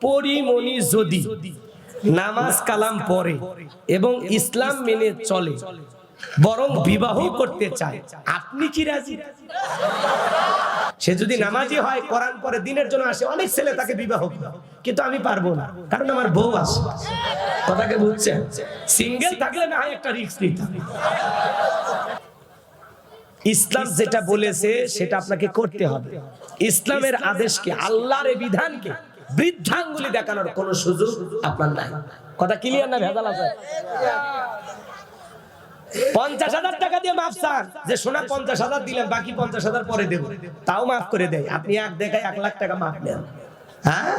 পরিমণি যদি নামাজ কালাম পড়ে এবং ইসলাম মেনে চলে, বরং বিবাহ করতে চায়, আপনি কি রাজি? সে যদি নামাজি হয়, কোরআন পড়ে, দিনের জন্য আসে, অনেক ছেলে তাকে বিবাহ করে, কিন্তু আমি পারবো না, কারণ আমার বউ আছে। কথাকে বুঝছেন? সিঙ্গেল থাকলে না হয় একটা রিস্ক নিতে হবে। ইসলাম যেটা বলেছে সেটা আপনাকে করতে হবে। ইসলামের আদেশকে, আল্লাহর বিধানকে বৃদ্ধাঙ্গুলি দেখানোর কোনো সুযোগ আপনার নাই। কথা ক্লিয়ার না? ভেজাল আছে? 50,000 টাকা দিয়ে মাফ চান যে সোনা 50,000 দিলাম, বাকি 50,000 পরে দেব, তাও মাফ করে দেয়। আপনি এক দেখায় 1 লাখ টাকা মাফ নেন। হ্যাঁ,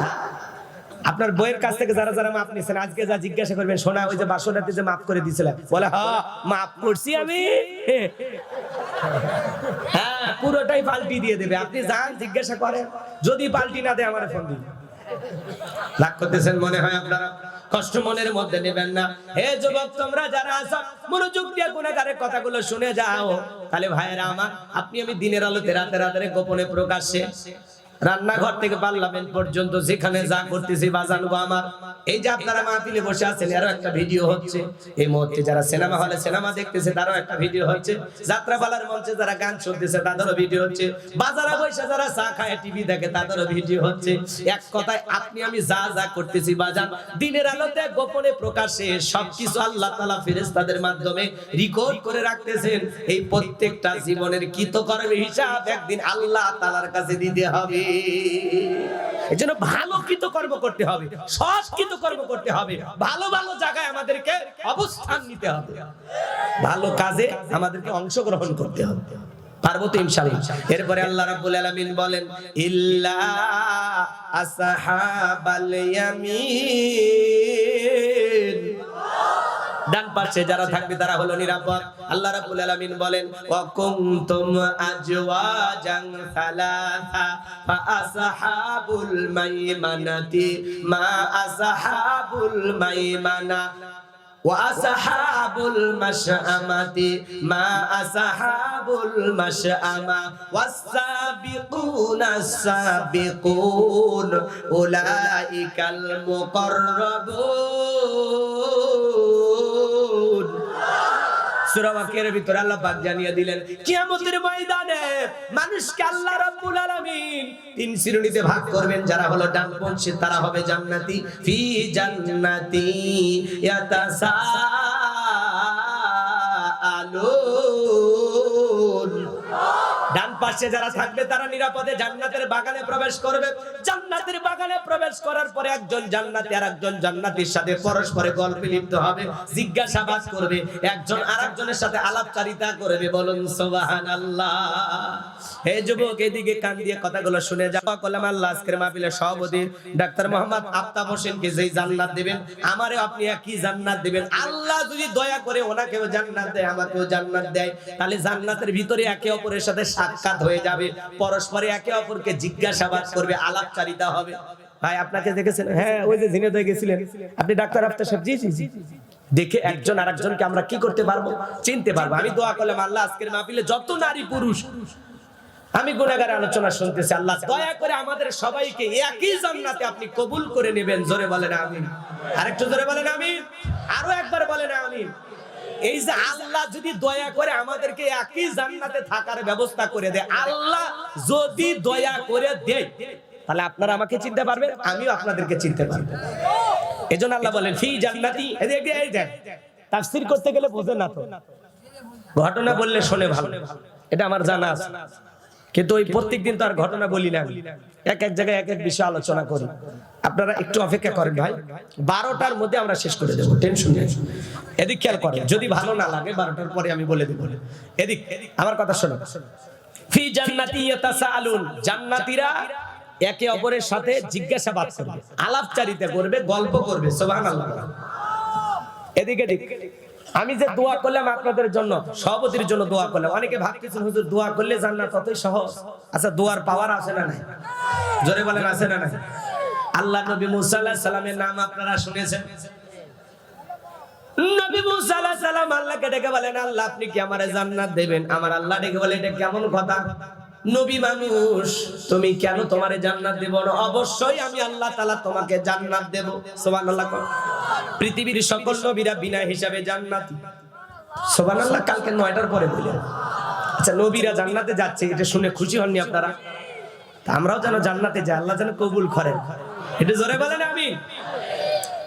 আপনার বইয়ের কাছ থেকে যারা যারা মাপ নিছেন, আজকে যা জিজ্ঞাসা করবেন, সোনা ওই যে বাসনাতে যে মাফ করে দিয়েছিলাম, বলে হ্যাঁ মাফ করছি আমি, হ্যাঁ পুরোটাই পাল্টি দিয়ে দেবে। আপনি যান জিজ্ঞাসা করেন, যদি পাল্টি না দেয় আমার ফোন দিন। রাগ করতেছেন মনে হয় আপনারা, কষ্ট মনের মধ্যে নেবেন না। হে যুবক, তোমরা যারা আছো মনোযোগ দিয়ে গুনাহগারের কথাগুলো শুনে যাও। তাহলে ভাইয়েরা আমার, আপনি আমি দিনের আলোতে, রাতের রাতে, গোপনে প্রকাশ্যে, রান্নাঘর থেকে পার্লামেন্ট পর্যন্ত যেখানে যা করতেছি বাজান গো আমার, এই যে আপনারা মাহফিলে বসে আছেন, এরও একটা ভিডিও হচ্ছে। এই মুহূর্তে যারা সিনেমা হলে সিনেমা দেখতেছে তারও একটা ভিডিও হচ্ছে। যাত্রাপালার মঞ্চে যারা গান শুনতেছে তাদেরও ভিডিও হচ্ছে। বাজারে বসে যারা চা খায়, টিভি দেখে, তাদেরও ভিডিও হচ্ছে। এক কথায় আপনি আমি যা যা করতেছি বাজান, দিনের আলোতে, গোপনে প্রকাশ্যে, সবকিছু আল্লাহ তাআলা ফেরেশতাদের মাধ্যমে রেকর্ড করে রাখতেছেন। এই প্রত্যেকটা জীবনের কৃতকর্মের হিসাব একদিন আল্লাহ তাআলার কাছে দিতে হবে। এজন্য ভালো কৃতকর্ম করতে হবে, সৎ কৃতকর্ম করতে হবে, ভালো ভালো জায়গায় আমাদেরকে অবস্থান নিতে হবে, ভালো কাজে আমাদেরকে অংশগ্রহণ করতে হবে। পারবো তো ইনশাআল্লাহ? এরপরে আল্লাহ রাব্বুল আলামিন বলেন, ইল্লা আসহাবাল ইয়ামিন, ডান পাশে যারা থাকবে তারা হলো নিরাপদ। আল্লাহ রাব্বুল আলামিন বলেন, ওয়া কুনতুম আজওয়াজান সালাসা ফা আসহাবুল মাইমানাতি মা আসহাবুল মাইমানা ওয়া আসহাবুল মাশআমাতি মা আসহাবুল মাশআমা ওয়াস-সাবিকুনাস সাবিকুন উলাইকাল মুকাররাবুন। সূরা বাকারার ভিতরে আল্লাহ পাক জানিয়ে দিলেন, কিয়ামতের ময়দানে মানুষকে আল্লাহ রাব্বুল আলামিন 3 শ্রেণীতে ভাগ করবেন। যারা হলো ডানপন্থী তারা হবে জান্নাতি, ফি জান্নাতি ইয়াতাসাআলুন। ডান পাশে যারা থাকবে তারা নিরাপদে জান্নাতের বাগানে প্রবেশ করবে। জান্নাতের বাগানে প্রবেশ করার পরে একজন জান্নাতি আর একজন জান্নাতীর সাথে পরস্পরে গল্পে লিপ্ত হবে, জিজ্ঞাসাবাদ করবে, একজন আরেকজনের সাথে আলাপচারিতা করবে। বলুন সুবহানাল্লাহ। হে যুবক, এদিকে কান দিয়ে কথাগুলো শুনে যাও। কলাম আল্লাহ আজকের মাহফিলের সভাপতি ডাক্তার মোহাম্মদ আফতাব হোসেনকে যেই জান্নাত দিবেন, আমারে আপনি একই জান্নাত দিবেন। আল্লাহ যদি দয়া করে ওনাকেও জান্নাত দেয়, আমাকেও জান্নাত দেয়, তাহলে জান্নাতের ভিতরে একে অপরের সাথে সাক্ষাৎ হয়ে যাবে, পরস্পরে একে অপরকে জিজ্ঞাসাবাদ করবে, আলাপচারিতা হবে। ভাই আপনাকে দেখেছেন? হ্যাঁ, ওই যে ঝিনাইদহে গেছিলেন আপনি, ডাক্তার আফতাব সাহেব। জি জি জি। দেখে একজন আরেকজনকে আমরা কি করতে পারবো? চিনতে পারবো। আমি দোয়া করলাম, আল্লাহ আজকের মাহফিলে যত নারী পুরুষ আমি গুনাহগার আলোচনা শুনতেছি, আল্লাহ দয়া করে আমাদের সবাইকে একই জান্নাতে আপনি কবুল করে নেবেন। জোরে বলেন আমিন। আরেকটু জোরে বলেন আমিন। আরো একবার বলেন আমিন। এই যে আল্লাহ যদি দয়া করে আমাদেরকে একই জান্নাতে থাকার ব্যবস্থা করে দেয়, আল্লাহ যদি দয়া করে দেয়, তাহলে আপনারা আমাকে চিনতে পারবেন, আমিও আপনাদেরকে চিনতে পারবো। এজন্য আল্লাহ বলেন ফি জান্নাতি। এই দেখ, তাফসীর করতে গেলে বোঝেন না তো, ঘটনা বললে শোনে ভালো, এটা আমার জানা আছে, কিন্তু ওই প্রত্যেকদিন তো আর ঘটনা বলি না, এক এক জায়গায় এক এক বিষয় আলোচনা করি। আপনারা একটু অপেক্ষা করেন ভাই, 12টার মধ্যে আমরা শেষ করে দেবো, টেনশন নেই। এদিক খেয়াল করেন, যদি ভালো না লাগে 12টার পরে আমি বলে দেব। এদিক আমার কথা শোনো। ফি জান্নাতি ইয়াতাসাআলুন, জান্নাতীরা একে অপরের সাথে জিজ্ঞাসাবাদ করবে, আলাপচারিতা করবে, গল্প করবে। সুবহানাল্লাহ। এদিকে এদিক আমি যে দোয়া করলাম আপনাদের জন্য, সভাপতির জন্য দোয়া করলাম, অনেকে ভাবতেছেন হুজুর দোয়া করলে জান্নাত ততই সহজ। আচ্ছা, দোয়ার পাওয়ার আছে না নাই? জোরে বলেন আছে না নাই? আল্লাহ নবী মুসা আলাইহিস সালামের নাম আপনারা শুনেছেন। নবী মুসা আলাইহিস সালাম আল্লাহকে ডেকে বলেন, আল্লাহ আপনি কি আমারে জান্নাত দিবেন? আমার আল্লাহ ডেকে বলে, এটা কেমন কথা? নবী মানুষ, তুমি কেন তোমারে জান্নাত দেব না? অবশ্যই আমি আল্লাহ তাআলা তোমাকে জান্নাত দেব। সুবহানাল্লাহ। পৃথিবীর সকল নবীরা বিনা হিসাবে জান্নাতি। সুবহানাল্লাহ। কালকে 9টার পরে বললেন। আচ্ছা, নবীরা জান্নাতে যাচ্ছে, এটা শুনে খুশি হননি আপনারা? আমরাও যেন জান্নাতে যাই, আল্লাহ যেন কবুল করেন, এটা জোরে বলেন আমিন।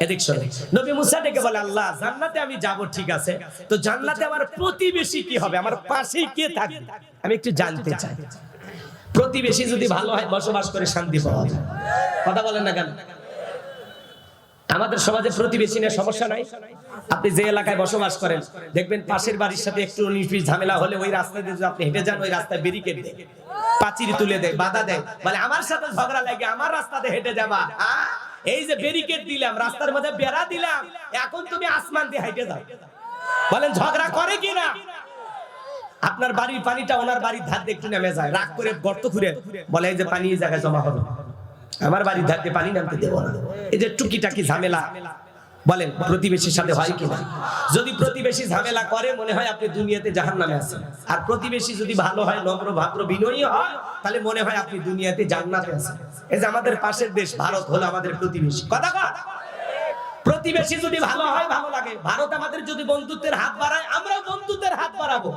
এদিক শুনে নবী মুসা ডেকে বলে, আল্লাহ জান্নাতে আমি যাব, ঠিক আছে, তো জান্নাতে আমার প্রতিবেশী কি হবে, আমার পাশেই কে থাকবে, আমি একটু জানতে চাই। প্রতিবেশী যদি ভালো হয় বসবাস করে শান্তি পাওয়া যায়। কথা বলেন না কেন? আমাদের সমাজে প্রতিবেশী নিয়ে সমস্যা নাই। আপনি যে এলাকায় বসবাস করেন দেখবেন পাশের বাড়ির সাথে একটু 19-20 ঝামেলা হলে ওই রাস্তায় যদি আপনি হেঁটে যান, ওই রাস্তায় ব্যারিকেড দেয়, পাঁচির তুলে দেয়, বাধা দেয়, বলে আমার সাথে ঝগড়া লাগে, আমার রাস্তাতে হেঁটে যাবা। এই যে ব্যারিকেড দিলাম, রাস্তার মধ্যে বেড়া দিলাম, এখন তুমি আসমান দিয়ে হেঁটে যাও। বলেন ঝগড়া করে কিনা? আপনার বাড়ির পানিটা ওনার বাড়ির ধার দিয়ে একটু নেমে যায়, রাগ করে গর্ত খুঁড়ে বলে এই যে পানি এই জায়গায় জমা হবে, আমার বাড়ির ধার দিয়ে পানি নামতে দেবো না। এই যে টুকিটাকি ঝামেলা, বলেন প্রতিবেশীর সাথে হয় কিনা? যদি প্রতিবেশী ঝামেলা করে মনে হয় আপনি দুনিয়াতে জাহান্নামে আছেন, আর প্রতিবেশী যদি ভালো হয়, নম্র ভদ্র বিনয়ী হয়, তাহলে মনে হয় আপনি দুনিয়াতে জান্নাতে আছেন। এই যে আমাদের পাশের দেশ ভারত হলো আমাদের প্রতিবেশী। কথা কথা, প্রতিবেশী যদি ভালো হয় ভালো লাগে। ভারত আমাদের যদি বন্ধুত্বের হাত বাড়ায়, আমরাও বন্ধুত্বের হাত বাড়াবো।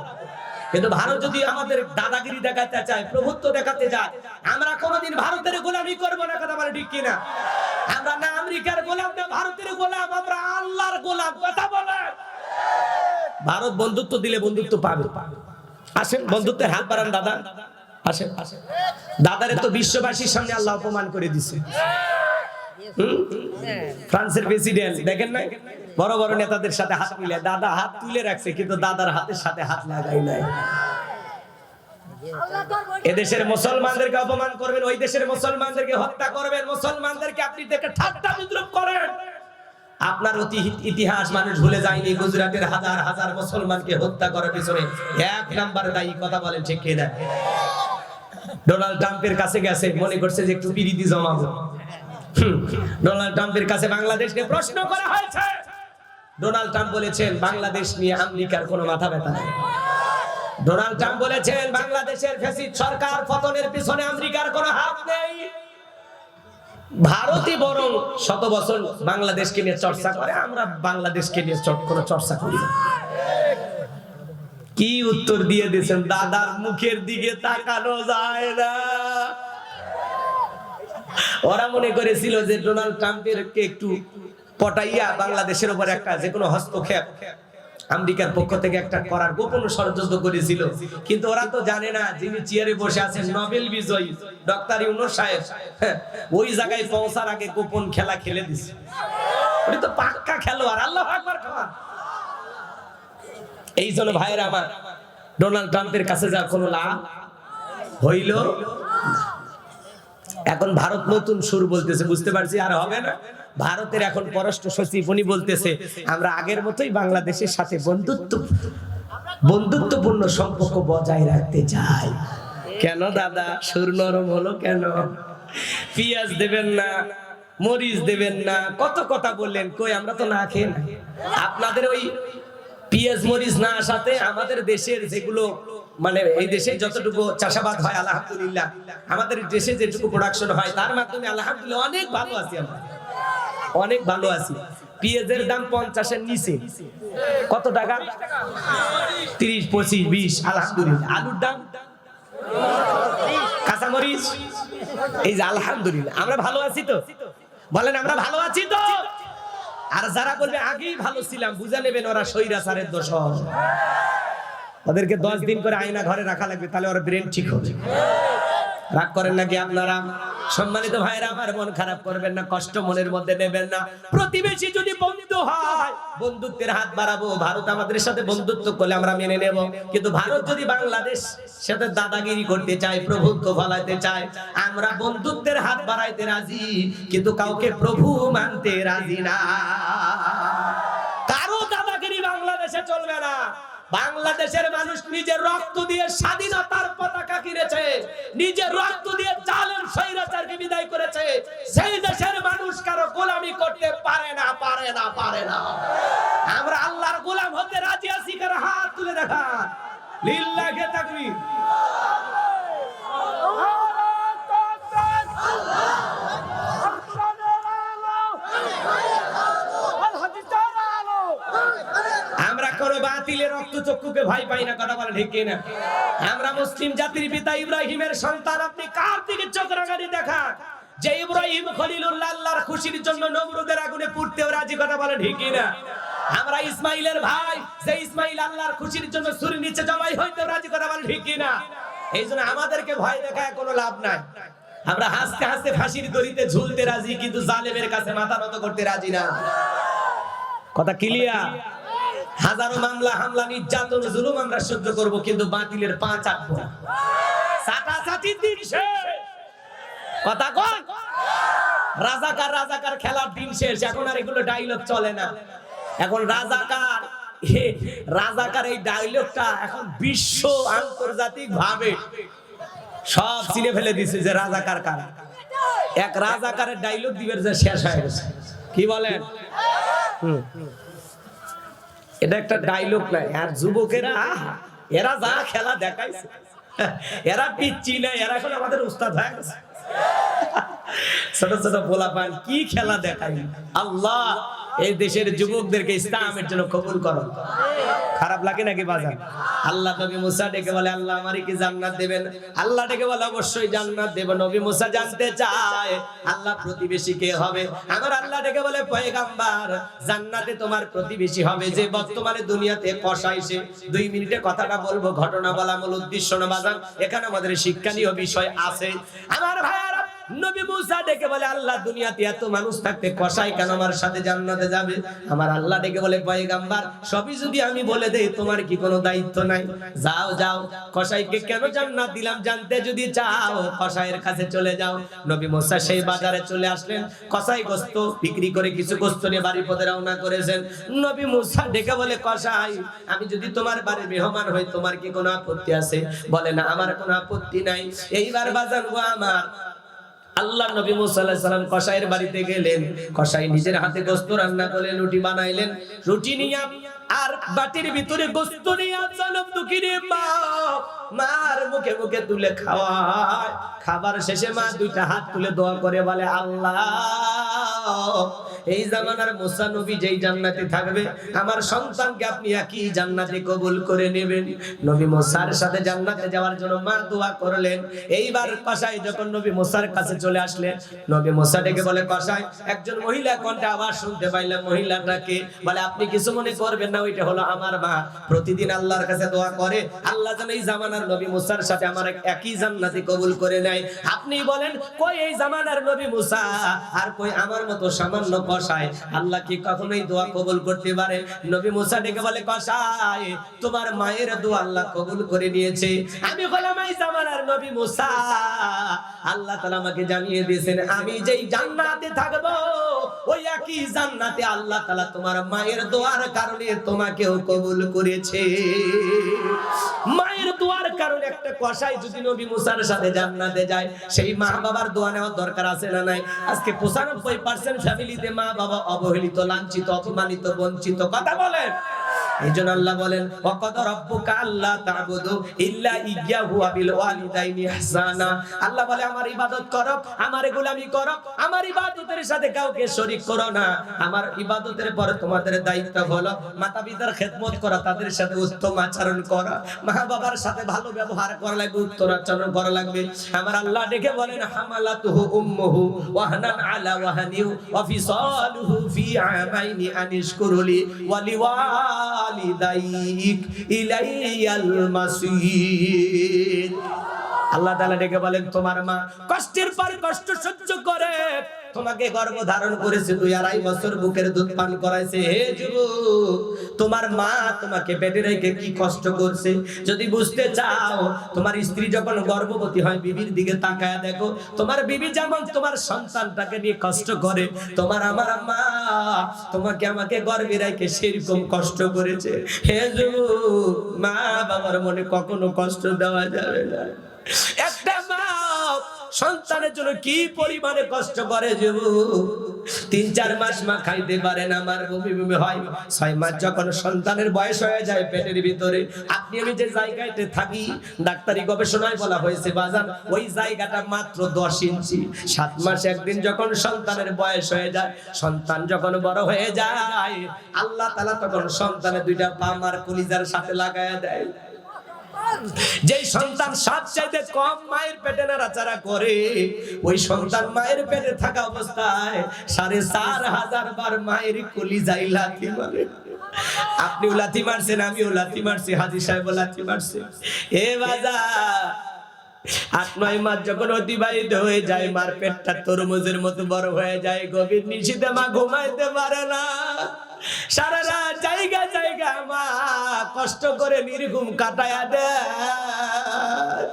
কিন্তু ভারত যদি আমাদের দাদাগিরি দেখাতে চায়, প্রভুত্ব দেখাতে চায়, আমরা কোনোদিন ভারতের গোলামি করবো না। কথা বলে ঠিক কিনা? আমরা না আমেরিকার গোলাম, না ভারতের গোলাম, আমরা আল্লাহর গোলাম। কথা বলে। ভারত বন্ধুত্ব দিলে বন্ধুত্ব পাবে। আসেন বন্ধুত্বের হাত বাড়ান দাদা, আসেন। দাদারে তো বিশ্ববাসীর সামনে আল্লাহ অপমান করে দিছে। ফ্রান্সের প্রেসিডেন্ট দেখেন না, বড় বড় নেতাদের সাথে হাত মিলে দাদা হাত তুলে রাখছে, কিন্তু দাদার হাতের সাথে হাত লাগাই নাই। এদেশের মুসলমানদেরকে অপমান করবেন, ওই দেশের মুসলমানদেরকে হত্যা করবেন, মুসলমানদেরকে আপনি দেখে ঠাট্টা বিদ্রুপ করেন। আপনার ইতিহাস মানুষ ভুলে যায়নি। গুজরাটের হাজার হাজার মুসলমানকে হত্যা করার পিছনে 1 নাম্বার দায়ী। কথা বলেন ঠিক কিনা? ডোনাল্ড ট্রাম্পের কাছে গেছে, মনে করছে যে একটু পিরিতি জমাবো। ডোনাল্ড ট্রাম্পের কাছে বাংলাদেশকে প্রশ্ন করা হয়েছে। ডোনাল্ড ট্রাম্প বলেছেন বাংলাদেশ নিয়ে আমেরিকার কোনো মাথা ব্যথা নেই। ডোনাল্ড ট্রাম্প বলেছেন বাংলাদেশের ফ্যাসিস্ট সরকার পতনের পিছনে আমেরিকার কোনো হাত নেই। ভারতই বরং শত বছর বাংলাদেশকে নিয়ে চর্চা করে, আমরা বাংলাদেশকে নিয়ে কোনো চর্চা করি না। কি উত্তর দিয়ে দিয়েছেন? দাদার মুখের দিকে তাকানো যায় না। ওরা মনে করেছিল যে ডোনাল্ড ট্রাম্পের একটু পটাইয়া বাংলাদেশের উপর একটা যে কোনো হস্তক্ষেপ আমেরিকার পক্ষ থেকে একটা করার গোপন ষড়যন্ত্র করেছিল। কিন্তু ওরা তো জানে না যিনি চেয়ারে বসে আছেন নোবেল বিজয়ী ডক্টর ইউনূস সাহেব, ওই জায়গায় পৌঁছার আগে গোপন খেলা খেলে দিছে। উনি তো পাক্কা খেলোয়াড়। আল্লাহু আকবার। এই জন্য ভাইয়েরা আমার, ডোনাল্ড ট্রাম্পের কাছে যা কোনো লাভ হইল। এখন ভারত নতুন সুর বলতেছে, বুঝতে পারছি আর হবে না। ভারতের এখন পররাষ্ট্র সচিব উনি বলতেছে আমরা আগের মতোই বাংলাদেশের সাথে বন্ধুত্বপূর্ণ সম্পর্ক বজায় রাখতে চাই। কেন দাদা সুর নরম হলো কেন? পেঁয়াজ দেবেন না, মরিচ দেবেন না, কত কথা বললেন, কই আমরা তো না খেয়ে না। আপনাদের ওই পেঁয়াজ মরিচ না আসাতে আমাদের দেশের যেগুলো মানে এই দেশে যতটুকু চাষাবাদ হয় আলহামদুলিল্লাহ, আমাদের দেশে যেটুকু প্রোডাকশন হয় তার মাধ্যমে আলহামদুলিল্লাহ অনেক ভালো আছি আমরা, অনেক ভালো আছি। পেঁয়াজের দাম 50-এর নিচে। কত টাকা? 30, 25, 20 আলহামদুলিল্লাহ। আলুর দাম, কাঁচামরিচ, এই যে আলহামদুলিল্লাহ আমরা ভালো আছি তো। বলেন আমরা ভালো আছি তো। আর যারা বলবে আগেই ভালো ছিলাম, বুঝে নেবেন ওরা স্বৈরাচারের দোসর। ওদেরকে 10 দিন করে আয়না ঘরে রাখা লাগবে, তাহলে ওর ব্রেন ঠিক হবে। রাগ করেন নাকি আপনারা? সম্মানিত ভাইরা আমার, মন খারাপ করবেন না, কষ্ট মনের মধ্যে নেবেন না। প্রতিবেশী যদি বন্ধু হয় বন্ধুত্বের হাত বাড়াবো। ভারত আমাদের সাথে বন্ধুত্ব করলে আমরা মেনে নেব, কিন্তু ভারত যদি বাংলাদেশ সাথে দাদাগিরি করতে চায়, প্রভুত্ব ফলাইতে চায়, আমরা বন্ধুত্বের হাত বাড়াইতে রাজি, কিন্তু কাউকে প্রভু মানতে রাজি না। কারো দাদাগিরি বাংলাদেশে চলবে না। বাংলাদেশের মানুষ নিজের রক্ত দিয়ে স্বাধীনতার পতাকা কিনেছে, নিজের রক্ত দিয়ে জালেম স্বৈরাচারকে বিদায় করেছে। সেই দেশের মানুষ কারো গোলামি করতে পারে না, পারে না, পারে না। আমরা আল্লাহর গোলাম হতে রাজি আছি, কারো হাত তুলে দেখা। লিল্লাহি তাকবীর। বাতিলের রক্তচক্ষুকে ভয় পাই না, কথা বলেন ঠিক কিনা? আমরা মুসলিম জাতির পিতা ইব্রাহিমের সন্তান, আপনি কার দিকে চোখ রাঙানি দেখান যে ইব্রাহিম খলিলুল্লাহ আল্লাহর খুশির জন্য নমরুদের আগুনে পুড়তেও রাজি, কথা বলেন ঠিক কিনা? আমরা ইসমাইলের ভাই, যে ইসমাইল আল্লাহর খুশির জন্য ছুরির নিচে জবাই হইতে রাজি, কথা বলেন ঠিক কিনা? এই জন্য আমাদেরকে ভয় দেখায় কোনো লাভ নাই। আমরা হাসতে হাসতে ফাঁসির দড়িতে ঝুলতে রাজি, কিন্তু জালেমের কাছে মাথা নত করতে রাজি না। কথা ক্লিয়ার? হাজারো মামলা হামলা নির্যাতন জুলুম আমরা সহ্য করব, কিন্তু বাতিলের পা চাটবো না। চাটাচাটি দিন শেষ, কথা কন। রাজাকার রাজাকার খেলার দিন শেষ, এখন আর এগুলো ডায়লগ চলে না। এখন রাজাকার রাজাকার এই ডায়লগটা এখন বিশ্ব আন্তর্জাতিক ভাবে সব চিনে ফেলে দিছে যে রাজাকার কারা। এক রাজাকারের ডায়লগ দিবের যে শেষ হয়ে গেছে, কি বলেন? এটা একটা ডায়লগ না। আর যুবকেরা এরা যা খেলা দেখাইছে, এরা পিচ্ছি না, এরা এখন আমাদের উস্তাদ হয়ে গেছে। ছোট ছোট পোলাপান কি খেলা দেখাই। আল্লাহ এই দেশের যুবকদেরকে ইসলামের জন্য কবুল করো। খারাপ লাগে নাকি বাজার? আল্লাহ নবী মুসা ডেকে বলে, আল্লাহ আমারে কি জান্নাত দেবেন? আল্লাহ ডেকে বলে, অবশ্যই জান্নাত দেব। নবী মুসা জানতে চায় আল্লাহ প্রতিবেশী কে হবে। আমার আল্লাহ ডেকে বলে, পয়গাম্বার জান্নাতে তোমার প্রতিবেশী হবে যে বর্তমানে দুনিয়াতে কষাইছে। 2 মিনিটে কথাটা বলবো, ঘটনা বলা মূল উদ্দেশ্য না বাজার। এখানে আমাদের শিক্ষণীয় বিষয় আছে। আমার ভাইয়ারা, নবী মুসা ডেকে বলে, আল্লাহ দুনিয়াতে এত মানুষ থাকতে কসাই কেন আমার সাথে জান্নাতে যাবে? আমার আল্লাহ ডেকে বলে, পয়গাম্বার সবই যদি আমি বলে দেই তোমার কি কোনো দায়িত্ব নাই? যাও যাও, কসাইকে কেন জান্নাত দিলাম জানতে যদি চাও কসাইয়ের কাছে চলে যাও। নবী মুসা সেই বাজারে চলে আসলেন, কসাই গোস্ত বিক্রি করে কিছু গোস্ত নিয়ে বাড়ির পথে রওনা করেছেন। নবী মুসা ডেকে বলে, কসাই আমি যদি তোমার বাড়ির মেহমান হই তোমার কি কোনো আপত্তি আছে? বলে না, আমার কোনো আপত্তি নাই। এইবার বাজার গো আমার আল্লাহ নবী মুসা আলাইহিস সালাম কসাইয়ের বাড়িতে গেলেন। কসাই নিজের হাতে গোশত রান্না করলেন, রুটি বানাইলেন। রুটি নিয়ে আর বাটির ভিতরে গোশত নিয়ে জনম দুঃখিনী মা মার মুখে মুখে তুলে খাওয়ায়। খাবার শেষে মা 2টা হাত তুলে দোয়া করে বলে, আল্লাহ এই জামানার মুসা নবী যেই জান্নাতে থাকবে আমার সন্তানকে আপনি একই জান্নাতে কবুল করে নেবেন। নবী মুসার সাথে জান্নাতে যাওয়ার জন্য মা দোয়া করলেন। এইবার কসাই যখন নবী মুসার কাছে চলে আসলেন, নবী মুসা ডেকে বলে, কসাই একজন মহিলা কণ্ঠে আওয়াজ শুনতে পাইলাম। মহিলাটাকে বলে, আপনি কিছু মনে করবেন না, ওইটা হলো আমার মা। প্রতিদিন আল্লাহর কাছে দোয়া করে আল্লাহ যেন এই জামানার নবী মুসার সাথে আমার একই জান্নাতে কবুল করে নেয়। আপনি বলেন, কই এই জামানার নবী মুসা আর কই আমার মতো সামান্য কসাই? আল্লাহ কি কখনোই দোয়া কবুল করতে পারে? নবী মুসা ডেকে বলে, কসাই তোমার মায়ের দোয়া আল্লাহ কবুল করে নিয়েছে। আমি হলাম এই জামানার নবী মুসা। আল্লাহ তাআলা আমাকে জানিয়ে দিয়েছেন আমি যেই জান্নাতে থাকবো ওই একই জান্নাতে আল্লাহ তাআলা তোমার মায়ের দোয়ার কারণে তোমাকেও কবুল করেছে। মায়ের দোয়ার কারণে একটা কসাই যদি নবী মুসার সাথে জান্নাতে যায়, সেই মা বাবার দোয়া নেওয়ার দরকার আছে না নাই? আজকে 95% ফ্যামিলিতে মা বাবা অবহেলিত, লাঞ্ছিত, অপমানিত, বঞ্চিত। কথা বলেন। এইজন্য আল্লাহ বলেন, ওয়াকাদ রাব্বুকা আল্লা তা'বুদু ইল্লা ইয়্যাহু ওয়া বিল ওয়ালিদাইনি ইহসানা। আল্লাহ বলে, আমার ইবাদত করো, আমার গোলামি করো, আমার ইবাদতের সাথে কাউকে শরীক করো না। আমার ইবাদতের পরে তোমাদের দায়িত্ব হলো মাতা-পিতার খেদমত করা, তাদের সাথে উত্তম আচরণ করা, মা বাবার সাথে ভালো ব্যবহার করা লাগবে, উত্তম আচরণ করা লাগবে। আমার আল্লাহ ডেকে বলেন, হামালাতুহু উম্মুহু ওয়াহনান আলা ওয়াহনি ওয়া ফিসালুহু ফি আমাইনি আনিশকুরলি ওয়া লিওয়ালিদাইক ইলাইয়াল মাসির। আল্লাহ তাআলা ডেকে বলেন, তোমার মা কষ্টের পর কষ্ট সহ্য করে তোমাকে গর্ভ ধারণ করেছে, 2.5 বছর বুকের দুধ পান করাইছে। হে যুবক, তোমার মা তোমাকে পেটে রেখে কি কষ্ট করছে যদি বুঝতে চাও, তোমার স্ত্রী যখন গর্ভবতী হয় বিবির দিকে তাকায় দেখো, তোমার বিবি যেমন তোমার সন্তানটাকে নিয়ে কষ্ট করে, তোমার আমার মা তোমাকে আমাকে গর্ভে রেখে সেরকম কষ্ট করেছে। হে যুবক, মা বাবার মনে কখনো কষ্ট দেওয়া যাবে না। একটা মা সন্তানের জন্য কি পরিমাণে কষ্ট করে যুবক। 3-4 মাস মা খাইতে পারে না, আমার বমি বমি হয়। 6 মাস যখন সন্তানের বয়স হয়ে যায় পেটের ভিতরে, আপনি আমি যে জায়গাতে থাকি ডাক্তারি গবেষণায় বলা হয়েছে বাজান, ওই জায়গাটা মাত্র 10 ইঞ্চি। 7 মাস একদিন যখন সন্তানের বয়স হয়ে যায়, সন্তান যখন বড় হয়ে যায়, আল্লাহ তাআলা তখন সন্তানের 2টা পা মার কলিজার সাথে লাগায়া দেয়। যেই সন্তান সবচাইতে কম মায়ের পেটে নাড়াচাড়া করে, ওই সন্তান মায়ের পেটে থাকা অবস্থায় 4500 বার মায়ের কলিজায় লাথি মারে। আপনিও লাথি মারছেন, আমিও লাথি মারছি, হাজী সাহেব লাথি মারছে। এ বাজার 8-9 মাস যখন অতিবাহিত হয়ে যায়, মার পেটটা তরমুজের মতো বড় হয়ে যায়। গভীর নিশীথে মা ঘুমাইতে পারে না, সারা রাত জায়গা জায়গা মা কষ্ট করে নির্ঘুম কাটায়া দেয়।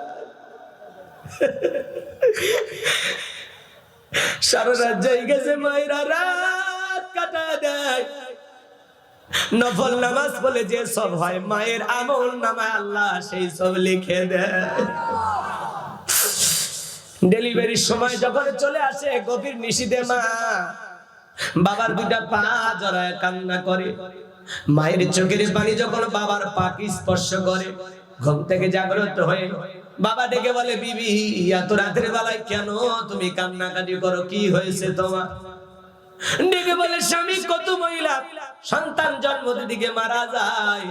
সারা রাত জায়গা যে মায়েরা রাত কাটায়া দেয়। নফল নামাজ বলে যে সব হয়, মায়ের আমল নামায় আল্লাহ সেই সব লিখে দেয়। ডেলিভারির সময় যখন চলে আসে, গভীর নিশীথে মা বাবার 2টা পা জড়ায় কান্না করে। মায়ের চোখের পানি যখন বাবার পাকে স্পর্শ করে, ঘুম থেকে জাগ্রত হয়ে বাবা ডেকে বলে, বিবি এত রাতের বেলায় কেন তুমি কান্নাকাটি করো, কি হয়েছে তোমার? ডেকে বলে, স্বামী কত মহিলা সন্তান জন্ম দিকে মারা যায়,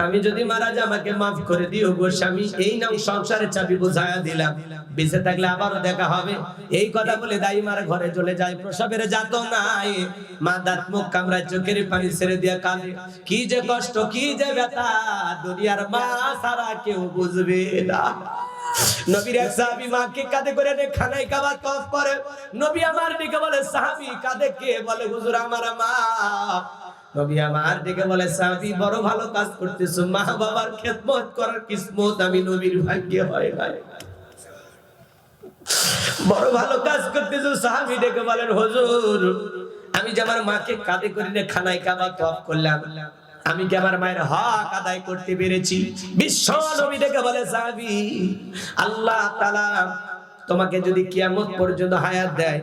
আমি যদি মারা যাই আমাকে মাফ করে দিও গো স্বামী, এই নাও সংসারের চাবি বুঝায়া দিলাম, বেঁচে থাকলে আবারও দেখা হবে। এই কথা বলে দাইমার ঘরে চলে যায়। প্রসবের যাতনায় মা দাঁত মুখ কামড়ায়, চোখের পানি ছেড়ে দিয়া কাঁদে। কি যে কষ্ট, কি যে ব্যথা, দুনিয়ার মা ছাড়া কেউ বুঝবে না। নবীর এক সাহাবী মাকে কাঁধে করে এনে খানায় কাবা তওয়াফ করে। নবী আমার দিকে বলে, সাহাবী কাঁধে কে? বলে, হুজুর আমার মা। নবী আমার দিকে বলে, সাহাবী বড় ভালো কাজ করতেছো, মা বাবার খেদমত করার কিসমত আমি নবীর ভাগ্যে হয় নাই। বড় ভালো কাজ করতেছো। সাহাবী ডেকে বলেন, হুজুর আমি যে আমার মাকে কাঁধে করে নিয়ে খানায় কাবা তওয়াফ করলাম, আমি কি আমার মায়ের হক আদায় করতে পেরেছি? বিশ্ব নবী ডেকে বলে, সাহাবী আল্লাহ তাআলা তোমাকে যদি কিয়ামত পর্যন্ত হায়াত দেয়,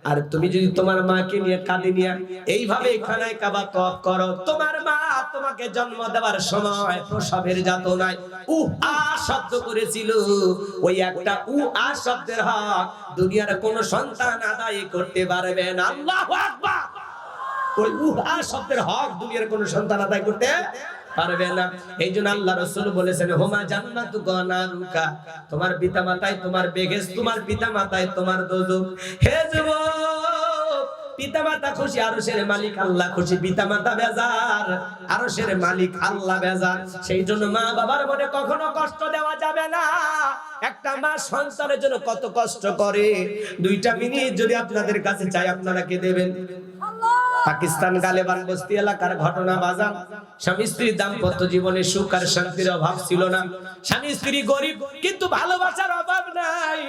আর তুমি যদি তোমার মাকে নিয়ে কাঁধে নিয়ে এইভাবে খানায় কাবা তওয়াফ করো, তোমার মা তোমাকে জন্ম দেওয়ার সময় প্রসবের যাতনায় আ শব্দ করেছিল, ওই একটা আ শব্দের হক দুনিয়ার কোন সন্তান আদায় করতে পারবে না। আল্লাহু আকবার। ওই আ শব্দের হক দুনিয়ার কোন সন্তান আদায় করতে পারবে না। এইজন্য আল্লাহ রাসূল বলেছেন, হুমা জান্নাতুকা নারুকা, তোমার পিতামাতাই তোমার বেহেশত, তোমার পিতামাতাই তোমার দোজখ। হে যুবক, পিতামাতা খুশি, আরশের মালিক আল্লাহ খুশি। পিতামাতা বেজার, আরশের মালিক আল্লাহ বেজার। সেই জন্য মা বাবার মনে কখনো কষ্ট দেওয়া যাবে না। একটা মা সন্তানের জন্য কত কষ্ট করে, 2টা মিনিট যদি আপনাদের কাছে চাই আপনারা কে দেবেন? পাকিস্তান গালেবান বস্তি এলাকার ঘটনা বাজান। স্বামী স্ত্রীর দাম্পত্য জীবনে সুখ আর শান্তির অভাব ছিল না। স্বামী স্ত্রী গরিব কিন্তু ভালোবাসার অভাব নাই।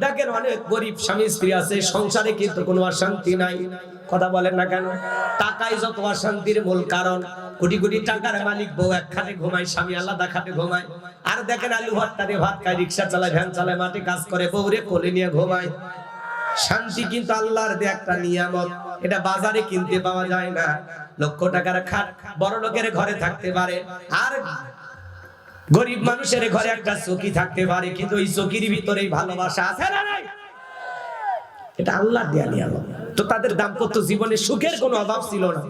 দেখেন অনেক গরিব স্বামী স্ত্রী আছে, সংসারে কিন্তু কোনো অশান্তি নাই। কথা বলেন না কেন? টাকাই যত অশান্তির মূল কারণ। কোটি কোটি টাকার মালিক বউ এক খাটে ঘুমায়, স্বামী আলাদা খাটে ঘুমায়। আর দেখেন আলু ভর্তা দিয়ে ভাত খায়, রিক্সা চালায়, ভ্যান চালায়, মাঠে কাজ করে, বউরে কোলে নিয়ে ঘুমায়। শান্তি কিন্তু আল্লাহর দেয়া একটা নিয়ামত, এটা বাজারে কিনতে পাওয়া যায় না। লক্ষ টাকার খাট বড় লোকের ঘরে থাকতে পারে, আর গরিব মানুষের ঘরে একটা চকি থাকতে পারে, কিন্তু ওই চকির ভিতরেই ভালোবাসা আছে না নাই? এটা আল্লাহর দেয়া নিয়ামত। তো তাদের দাম্পত্য জীবনে সুখের কোনো অভাব ছিল না।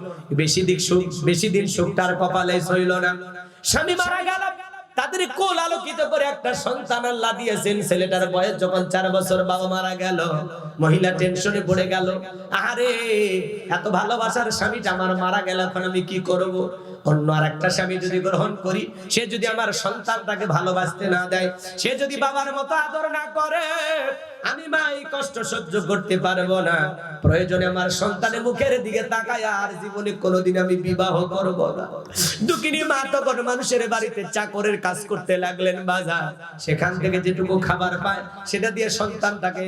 বেশি দিন সুখটার কপালে ছিল না। স্বামী মারা গেল, তাদের কোল আলোকিত করে একটা সন্তান আল্লাহ দিয়েছেন। ছেলেটার বয়স যখন 4 বছর, বাবা মারা গেল। মহিলা টেনশনে পড়ে গেল, আরে এত ভালোবাসার স্বামীটা আমার মারা গেল, এখন আমি কি করব? অন্য আর একটা স্বামী যদি গ্রহণ করি, সে যদি আমার সন্তানটাকে ভালোবাসতে না দেয়, সে যদি বাবার মতো আদর না করে, আমি মা এই কষ্ট সহ্য করতে পারবো না। প্রয়োজনে আমার সন্তানের মুখের দিকে তাকায় আর জীবনে কোনোদিন আমি বিবাহ করব না। দুঃখিনী মা তখন মানুষের বাড়িতে চাকরের কাজ করতে লাগলেন বাজার। সেখান থেকে যেটুকু খাবার পায় সেটা দিয়ে সন্তানটাকে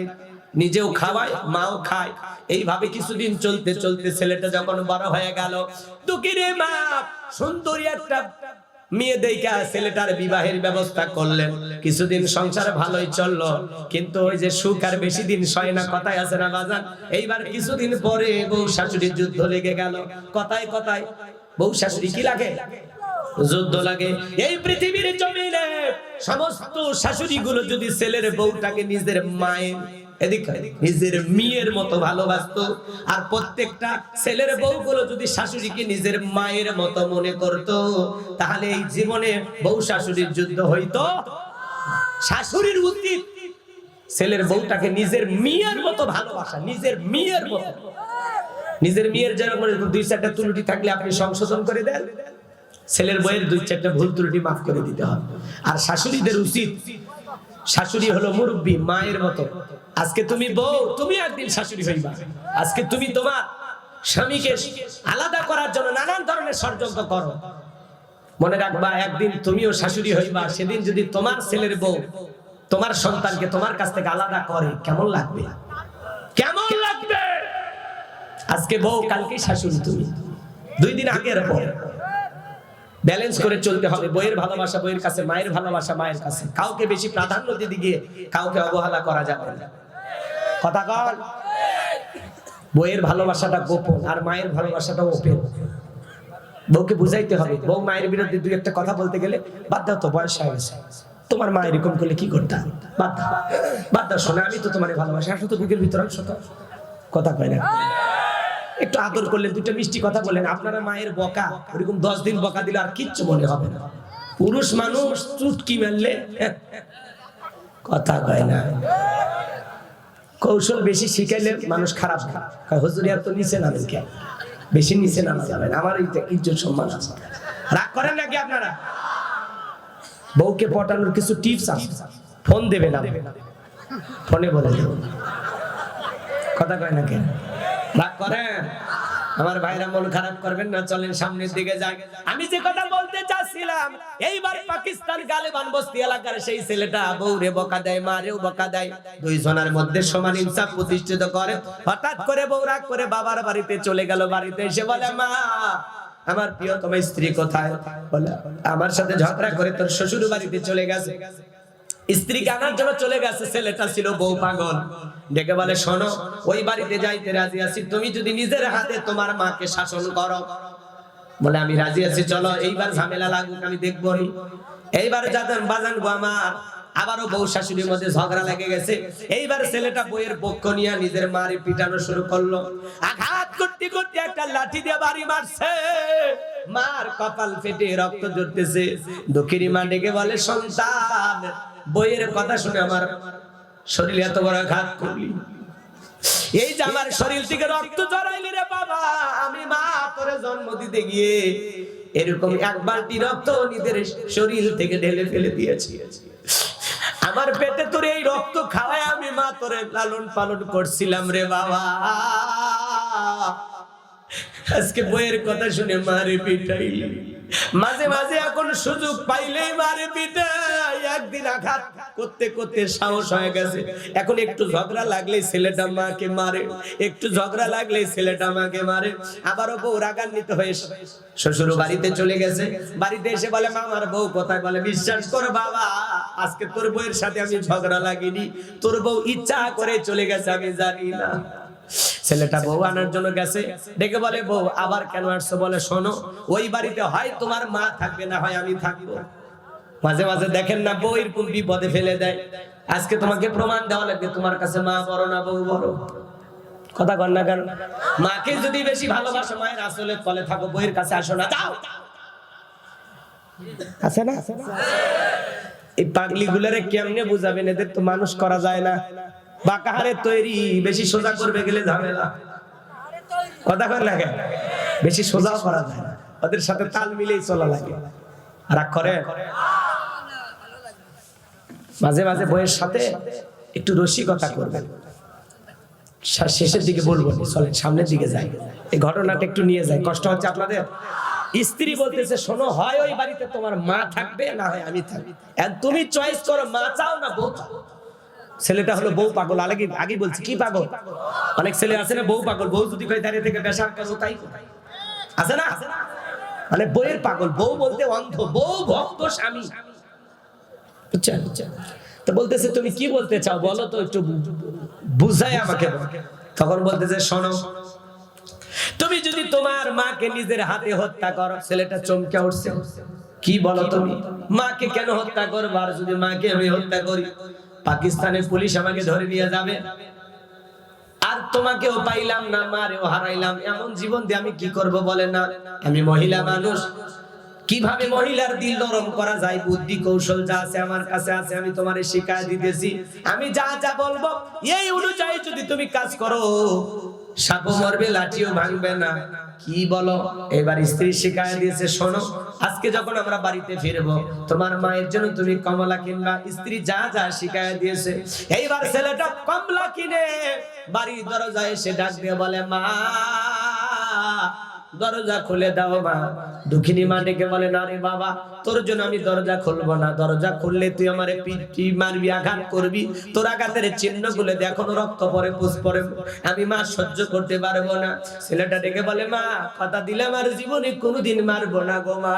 নিজেও খাওয়ায়, মাও খায়। এইভাবে কিছুদিন চলতে চলতে ছেলেটা যখন বড় হয়ে গেল, দুঃখিনী মা সুন্দরী একটা মেয়ে দেখা ছেলেটার বিবাহের ব্যবস্থা করলেন। কিছুদিন সংসার ভালোই চললো, কিন্তু ওই যে সুখ আর বেশি দিন সয় না, কথায় আছে না বাজান। এইবার কিছুদিন পরে বউ শাশুড়ির যুদ্ধ লেগে গেল। কথায় কথায় বউ শাশুড়ি কি লাগে? যুদ্ধ লাগে। এই পৃথিবীর জমিনে সমস্ত শাশুড়ি গুলো যদি ছেলের বউটাকে নিজের মায়ের নিজের মেয়ের মতো ভালোবাসতো, আর প্রত্যেকটা ছেলের বউগুলো যদি শাশুড়িকে নিজের মায়ের মতো মনে করত, তাহলে এই জীবনে বউ শাশুড়ির যুদ্ধ হইতো। শাশুড়ির উচিত ছেলের বউটাকে নিজের মেয়ের মতো ভালোবাসা, নিজের মেয়ের মতো। নিজের মেয়ের যেন দুই চারটা ত্রুটি থাকলে আপনি সংশোধন করে দেন, ছেলের বউয়ের দুই চারটা ভুল ত্রুটি মাফ করে দিতে হবে। আর শাশুড়িদের উচিত, শাশুড়ি হলো মুরব্বী, মায়ের মতো। আজকে তুমি বউ, তুমি একদিন শাশুড়ি হইবা। আজকে তুমি তোমার স্বামীকে আলাদা করার জন্য নানান ধরনের ষড়যন্ত্র করো, মনে রাখবা একদিন তুমিও শাশুড়ি হইবা। সেদিন যদি তোমার ছেলের বউ তোমার সন্তানকে তোমার কাছ থেকে আলাদা করে, কেমন লাগবে? কেমন লাগবে? আজকে বউ, কালকে শাশুড়ি তুমি। 2 দিন আগের পর ব্যালেন্স করে চলতে হবে। বইয়ের ভালোবাসা বইয়ের কাছে, মায়ের ভালোবাসা মায়ের কাছে। কাউকে বেশি প্রাধান্য দিতে গিয়ে কাউকে অবহেলা করা যাবে না। কথা কর। বইয়ের ভালোবাসাটা গোপন আর মায়ের ভালোবাসাটা ওপেন। বউকে বুঝাইতে হবে। বউ মায়ের বিরুদ্ধে 2 একটা কথা বলতে গেলে, বাদ দাও তো, বয়স হয়ে গেছে, তোমার মা এরকম করলে কি করতাম, বাদ দাও, বাদ দাও, শোনা আমি তো তোমার ভালোবাসি, আসো তো বুকের ভিতরে, আসো তো। কথা কয় না। একটু আদর করলেন, 2টা মিষ্টি কথা বললেন। আপনারা মায়ের বকা ওরকম 10 দিন বকা দিলে আর কিচ্ছু মনে হবে না। পুরুষ মানুষ চুটকি মারলে কথা কয় না। কৌশল বেশি শিখাইলে মানুষ খারাপ হয়। হুজুর এত নিচে নামেন কেন? বেশি নিচে নামা যাবে না, আমার ইজ্জত সম্মান আছে। রাগ করেন নাকি আপনারা? বউকে পটানোর কিছু টিপস আছে। ফোন দেবে না, ফোনে বলে দেবেন। কথা কয় না কেন? রাগ করেন? আমার ভাইরা মন খারাপ করবেন না, চলেন সামনের দিকে যাই। আমি যে কথা বলতে চাচ্ছিলাম, এইবার পাকিস্তান গালেবান বস্তি এলাকার সেই ছেলেটা বউরে বকা দেয়, মারেও বকা দেয়। 2 জনের মধ্যে সমান ইনসাফ প্রতিষ্ঠিত করে। হঠাৎ করে বউ রাগ করে বাবার বাড়িতে চলে গেল। বাড়িতে এসে বলে, মা, আমার প্রিয়তম স্ত্রী কোথায়? বলে, আমার সাথে ঝগড়া করে তোর শ্বশুর বাড়িতে চলে গেছে। স্ত্রীকে আনার জন্য চলে গেছে। ছেলেটা ছিল বউ পাগল। ডেকে বলে, শোনো, ওই বাড়িতে যাইতে রাজি আছি, তুমি যদি নিজের হাতে তোমার মাকে শাসন করো। বলে, আমি রাজি আছি, চলো, এইবার ঝামেলা লাগুক, আমি দেখবো। এইবার যাদের বাজান গো আমার, আবারও বউ শাশুড়ির মধ্যে ঝগড়া লেগে গেছে। এইবার ছেলেটা বইয়ের পক্ষ নিয়ে নিজের মারে পিটানো শুরু করলো। আঘাত করতে করতে একটা লাঠি দিয়ে বাড়ি মারছে। মার কপাল ফেটে রক্ত ঝরতেছে। দুঃখীর মা ডেকে বলে, সন্তান, বইয়ের কথা শুনে আমার শরীরে এত বড় আঘাত করলি, এই যে আমার শরীর থেকে রক্ত ঝরাইলি রে বাবা, আমি মা তোরে জন্ম দিতে গিয়ে এরকম 1 বালতি রক্ত নিজের শরীর থেকে ঢেলে ফেলে দিয়েছি। আমার পেটে তোর এই রক্ত খাওয়ায় আমি মা তোরে লালন পালন করছিলাম রে বাবা। আজকে বইয়ের কথা শুনে মারে পিটাইলি। মাঝে মাঝে এখন সুযোগ পাইলেই মারে পিটাই। একদিন আঘাত করতে করতে সাহস হয়ে গেছে। এখন একটু ঝগড়া লাগলেই ছেলেটা মাকে মারে, একটু ঝগড়া লাগলেই ছেলেটা মাকে মারে। আবারও বউ রাগান্বিত হয়ে শ্বশুর বাড়িতে চলে গেছে। বাড়িতে এসে বলে, মা, আমার বউ কোথায়? বলে, বিশ্বাস কর বাবা, আজকে তোর বউয়ের সাথে আমি ঝগড়া লাগিনি, তোর বউ ইচ্ছা করে চলে গেছে, আমি জানি না। ছেলেটা বউ আনার জন্য গেছে। ডেকে বলে, বউ আবার কেন আসছো? বলে, শোনো, ওই বাড়িতে হয় তোমার মা থাকবে, না হয় আমি থাকবো। মাঝে মাঝে দেখেন না বউ এরকম বিপদে ফেলে দেয়। আজকে তোমাকে প্রমাণ দেওয়া লাগবে তোমার কাছে মা বড় না বউ বড়। কথা কর না কেন? মাকে যদি বেশি ভালোবাসো, মায়ের আসলে তলে থাকো, বউয়ের কাছে আসো না, যাও। আছে না? এই পাগলি গুলারে কেমনে বুঝাবেন? এদের তো মানুষ করা যায় না। বাঁকাহারে তৈরি, বেশি সোজা করবে গেলে ঝামেলা। কথা কর না কেন? বেশি সোজা করা যায় না, ওদের সাথে তাল মিলেই চলা লাগে। রাগ করে? মাঝে মাঝে বইয়ের সাথে একটু রসিকতা করবেন। শেষের দিকে বলবো, চলেন সামনের দিকে যাই। এই ঘটনাটা একটু নিয়ে যাই, কষ্ট হচ্ছে আপনাদের? স্ত্রী বলতেছে, শোনো, হয় ওই বাড়িতে তোমার মা থাকবে, না হয় আমি থাকবো। তুমি চয়েস করো, মা চাও না বউ চাও। ছেলেটা হলো বউ পাগল। আগে বলছি কি পাগল? অনেক ছেলে আছে না বউ পাগল। বউ যদি কই দাঁড়িয়ে থেকে বেশার কাজ তাই আছে না? মানে বউয়ের পাগল, বউ বলতে অন্ধ, বউ ভক্ত স্বামী, বুঝছেন? তো বলতেছে তুমি কি বলতে চাও বলো তো, একটু বুঝাই আমাকে। তখন বলতেছে শোনো, তুমি যদি তোমার মাকে নিজের হাতে হত্যা করো। ছেলেটা চমকে উঠছে, কি বলো তুমি, মাকে কেন হত্যা করবো? আর যদি মাকে আমি হত্যা করি, পাকিস্তানের পুলিশ আমাকে ধরে নিয়ে যাবে, আর তোমাকেও পাইলাম না, মারেও হারাইলাম, এমন জীবন দিয়ে আমি কি করব বলে না? আমি মহিলা মানুষ, কিভাবে মহিলার দিল নরম করা যায়, বুদ্ধি কৌশল যা আছে আমার কাছে আছে, আমি তোমারে শিখায় দিতেছি। আমি যা যা বলবো এই অনুযায়ী যদি তুমি কাজ করো, সাপও মরবে, লাঠিও ভাঙবে না। কি বলো? এবার স্ত্রী শিখায় দিয়েছে, শোনো, আজকে যখন আমরা বাড়িতে ফিরবো, তোমার মায়ের জন্য তুমি কমলা কিনবা। স্ত্রী যা যা শিখায় দিয়েছে। এইবার ছেলেটা কমলা কিনে বাড়ির দরজায় এসে ডাক দিয়ে বলে, মা দরজা খুলে দাও মা। দুঃখিনী মা ডেকে বলে, না রে বাবা, তোর জন্য আমি দরজা খুলবো না, দরজা খুললে তুই আমারে পিটি মারবি, আঘাত করবি, তোর আঘাতের চিহ্ন গুলো দেখো, রক্ত পরে, পুষ পরে, আমি মা সহ্য করতে পারবো না। ছেলেটা ডেকে বলে, মা কথা দিলাম আর জীবনে কোনোদিন মারবো না গো মা,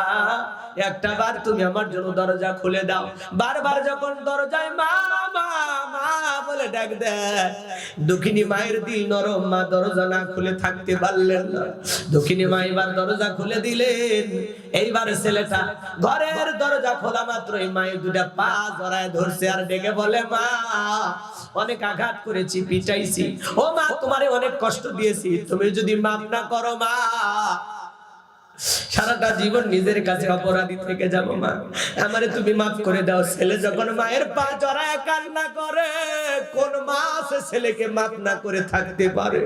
একটা বার তুমি আমার জন্য দরজা খুলে দাও। বারবার যখন দরজায় মা মা মা বলে ডাক দেয়, দুঃখিনী মায়ের দিল নরম, মা দরজা না খুলে থাকতে পারলেন না। দুঃখিনী মা এবার দরজা খুলে দিলেন। এইবার ছেলেটা ঘরের দরজা খোলা মাত্রই মায়ের দুটা পা জড়ায় ধরছে আর ডেকে বলে, মা অনেক আঘাত করেছি, পিটাইছি, ও মা তোমারে অনেক কষ্ট দিয়েছি, তুমি যদি মাফ না করো মা, সারাটা জীবন নিজের কাছে অপরাধী থেকে যাব মা, আমারে তুমি মাফ করে দাও। ছেলে যখন মায়ের পা জড়ায় কান্না করে, কোন মা আছে ছেলেকে মাফ না করে থাকতে পারে?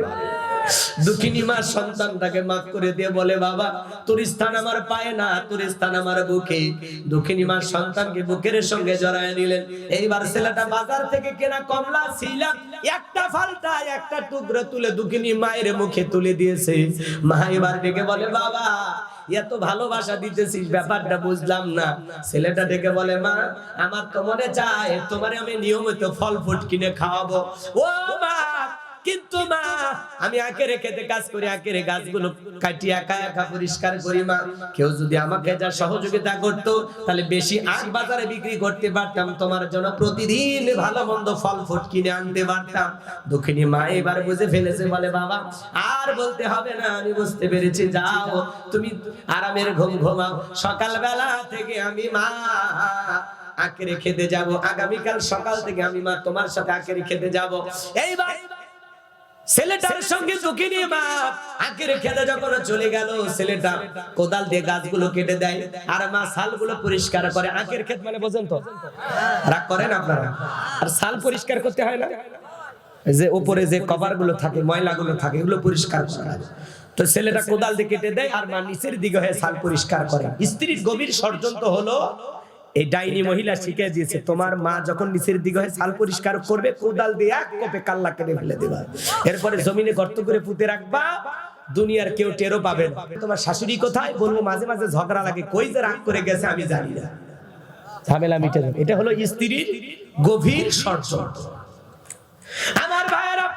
দুঃখিনী মা সন্তানটাকে মাফ করে দিয়ে বলে, বাবা তোর স্থান আমার পায়ে না, তোর স্থান আমার বুকে। দুঃখিনী মা সন্তানকে বুকের সঙ্গে জড়ায় নিলেন। এইবার ছেলেটা বাজার থেকে কেনা কমলা ছিল, একটা ফালটা একটা টুকরো তুলে দুঃখিনী মায়ের মুখে তুলে দিয়েছে। মা এবার ডেকে বলে, বাবা এত ভালোবাসা দিতেছিস, ব্যাপারটা বুঝলাম না। ছেলেটা ডেকে বলে, মা আমার তো মনে চায় তোমারে আমি নিয়মিত ফল ফুট কিনে খাওয়াবো। ও মা, কিন্তু মা আমি আখেরে খেতে কাজ করি, আখেরে গাছগুলো কাটি একা একা পরিষ্কার করি মা, কেউ যদি আমাকে যা সহযোগিতা করতো তাহলে বেশি আখ বাজারে বিক্রি করতে পারতাম, তোমার জন্য প্রতিদিন ভালো মন্দ ফল ফুট কিনে আনতে পারতাম। দুঃখিনী মা এবার বুঝে ফেলেছে, বলে, বাবা আর বলতে হবে না, আমি বুঝতে পেরেছি, যাও তুমি আরামের ঘুম ঘুমাও, সকালবেলা থেকে আমি মা আখেরে খেতে যাব, আগামীকাল সকাল থেকে আমি মা তোমার সাথে আখেরে খেতে যাব। এইবার ছেলেটার সঙ্গে দুঃখিনী মা আখেরে খেতে যখন চলে গেল, ছেলেটা কোদাল দিয়ে গাছগুলো কেটে দেয় আর মা শালগুলো পরিষ্কার করে। আখের ক্ষেত মানে বোঝেন তো, রাগ করেন আপনারা? আর শাল পরিষ্কার করতে হয় না, যে উপরে যে কভার গুলো থাকে, ময়লাগুলো থাকে, এগুলো পরিষ্কার করা। তো ছেলেটা কোদাল দিয়ে কেটে দেয় আর মা নিচের দিকে হয়ে শাল পরিষ্কার করে। স্ত্রীর গভীর ষড়যন্ত্র হলো, এই ডাইনি মহিলা শিখে দিয়েছে, তোমার মা যখন নিচের দিকে হয়ে শাল পরিষ্কার করবে, কোদাল দিয়ে এক কোপে কাল্লা কেটে ফেলে দেবা, এরপরে জমিনে গর্ত করে পুঁতে রাখবা, দুনিয়ার কেউ টেরও পাবে না। তোমার শাশুড়ি কোথায় বলবো, মাঝে মাঝে ঝগড়া লাগে, কই যে রাগ করে গেছে আমি জানি না, ঝামেলা মিটে যাবে। এটা হলো স্ত্রীর গভীর ষড়যন্ত্র। আমার ভাইয়েরা,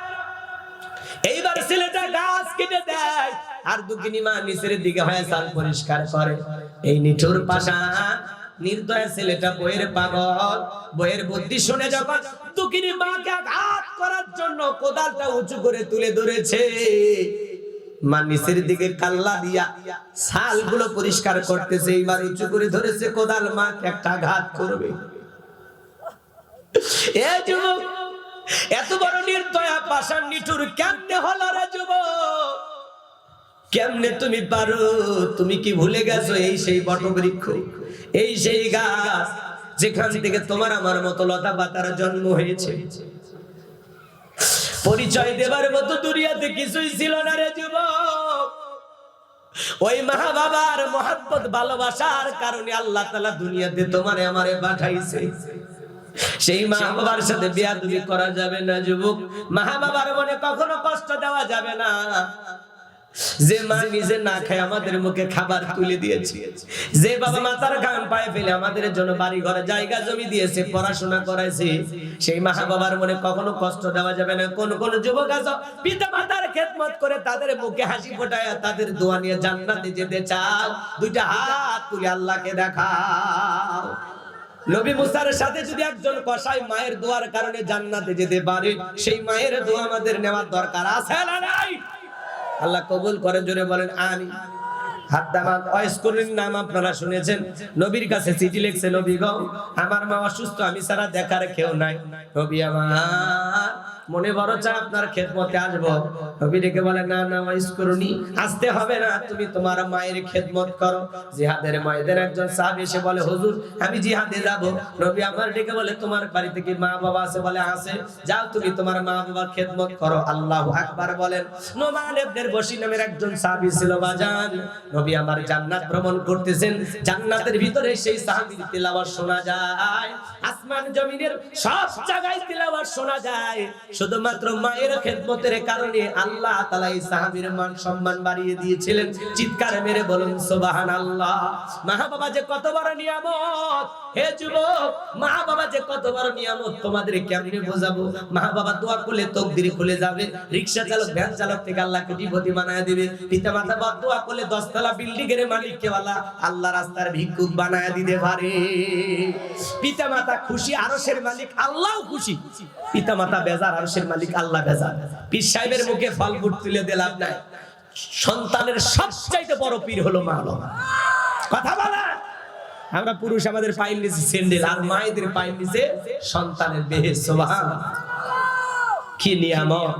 এইবার ছেলেটা গাছ কেটে দেয় আর দুঃখিনী মা নিচের দিকে হয়ে শাল পরিষ্কার করে। এই নিঠুর পাষাণ নির্দয় ছেলেটা বইয়ের পাগল, বইয়ের বুদ্ধি শুনে যখন দুঃখিনী মাকে আঘাত করার জন্য কোদালটা উঁচু করে তুলে ধরেছে, মা নিচের দিকে কাল্লা দিয়া শালগুলো পরিষ্কার করতেছে, এইবার উঁচু করে ধরেছে কোদাল, মাকে একটা আঘাত করবে। এ যুবক, এত বড় নির্দয়া পাষাণ নিঠুর কেমনে হলো রে যুবক? কেমনে তুমি পারো? তুমি কি ভুলে গেছো এই সেই বটবৃক্ষ, এই সেই গাছ যেখান থেকে তোমার আমার মতো লতা পাতার জন্ম হয়েছে? পরিচয় দেবার মতো দুনিয়াতে কিছুই ছিল না রে যুবক। ওই মা বাবার মহব্বত ভালোবাসার কারণে আল্লাহ তাআলা দুনিয়াতে তোমারে আমারে পাঠাইছে। সেই মা বাবার সাথে বেয়াদবি করা যাবে না যুবক, মা বাবার মনে কখনো কষ্ট দেওয়া যাবে না। যে মা নিজে না খায় আমাদের মুখে খাবার তুলে দিয়েছে, যে বাবা মাতার ঘাম পায়ে ফেলে আমাদের জন্য বাড়ি ঘরে জায়গা জমি দিয়েছে, পড়াশোনা করাইছে, সেই মা বাবার মনে কখনো কষ্ট দেওয়া যাবে না। কোন কোন যুবক আছে পিতা মাতার খেদমত করে তাদের মুখে হাসি ফোটায় তাদের দোয়া নিয়ে জান্নাতে যেতে চাও, দুইটা হাত তুলে আল্লাহকে দেখাও। নবী মুসার সাথে যদি একজন কসাই মায়ের দোয়ার কারণে জান্নাতে যেতে পারে, সেই মায়ের দোয়া আমাদের নেওয়ার দরকার আছে না নাই? আল্লাহ কবুল করে, জোরে বলেন আমিন। হাদ্দামাত ওয়াইসকুরিন নাম আপনারা শুনেছেন, নবীর কাছে চিঠি লিখছে, নবী গো আমার মা অসুস্থ, আমি ছাড়া দেখার কেউ নাই, নবী আমার মনে বড় চায় আপনার খেদমতে আসবো। নবী ডেকে বলে না না ওয়াইসকুরুনি, আসতে হবে না, তুমি তোমার মায়ের খেদমত করো। জিহাদের ময়দানে একজন সাহাবী এসে বলে হুজুর আমি জিহাদে যাব। নবী আমার ডেকে বলে তোমার বাড়িতে কি মা বাবা আছে? বলে আছে, যাও তুমি তোমার মা বাবার খেদমত করো। আল্লাহু আকবার বলেন। নোমান ইবনে বশীর নামের একজন সাহাবী ছিল বাজান, নবী আমার জান্নাত ভ্রমণ করতেছেন, জান্নাতের ভিতরে সেই সাহাবীর তিলাওয়াত শোনা যায়, আসমান জমিনের সব জায়গায় তিলাওয়াত শোনা যায়। শুধুমাত্র মায়ের খেদমতের কারণে আল্লাহ তাআলা এই সাহাবীর মান সম্মান বাড়িয়ে দিয়েছিলেন। চিৎকার মেরে বলুন সুবহানাল্লাহ। মা বাবা যে কত বড় নিয়ামত, হে যুবক মা বাবা যে কত বড় নিয়ামত তোমাদের কেমনে বোঝাবো? মা বাবা দোয়া করলে তকদির খুলে যাবে, রিকশা চালক ভ্যান চালক থেকে আল্লাহ কোটিপতি বানায় দিবে, পিতা মাতা দোয়া করলে 10 তলা বিল্ডিং এর মালিক কে আল্লাহ রাস্তার ভিক্ষুক বানায় দিতে পারে। পিতা মাতা খুশি, আরশের মালিক আল্লাহও খুশি। পিতা মাতা বেজার, আরশের মালিক আল্লাহ বেজার। পীর সাহেবের মুখে ফল ফুট তুলে দিয়ে লাভ নাই। সন্তানের সবচাইতে বড় পীর হলো মা বাবা। কথা বলা, আমরা পুরুষ আমাদের পায়ের নিচে স্যান্ডেল, আর মায়েদের পায়ের নিচে সন্তানের বেহেশত। সুবহানাল্লাহ, কি নিয়ামত,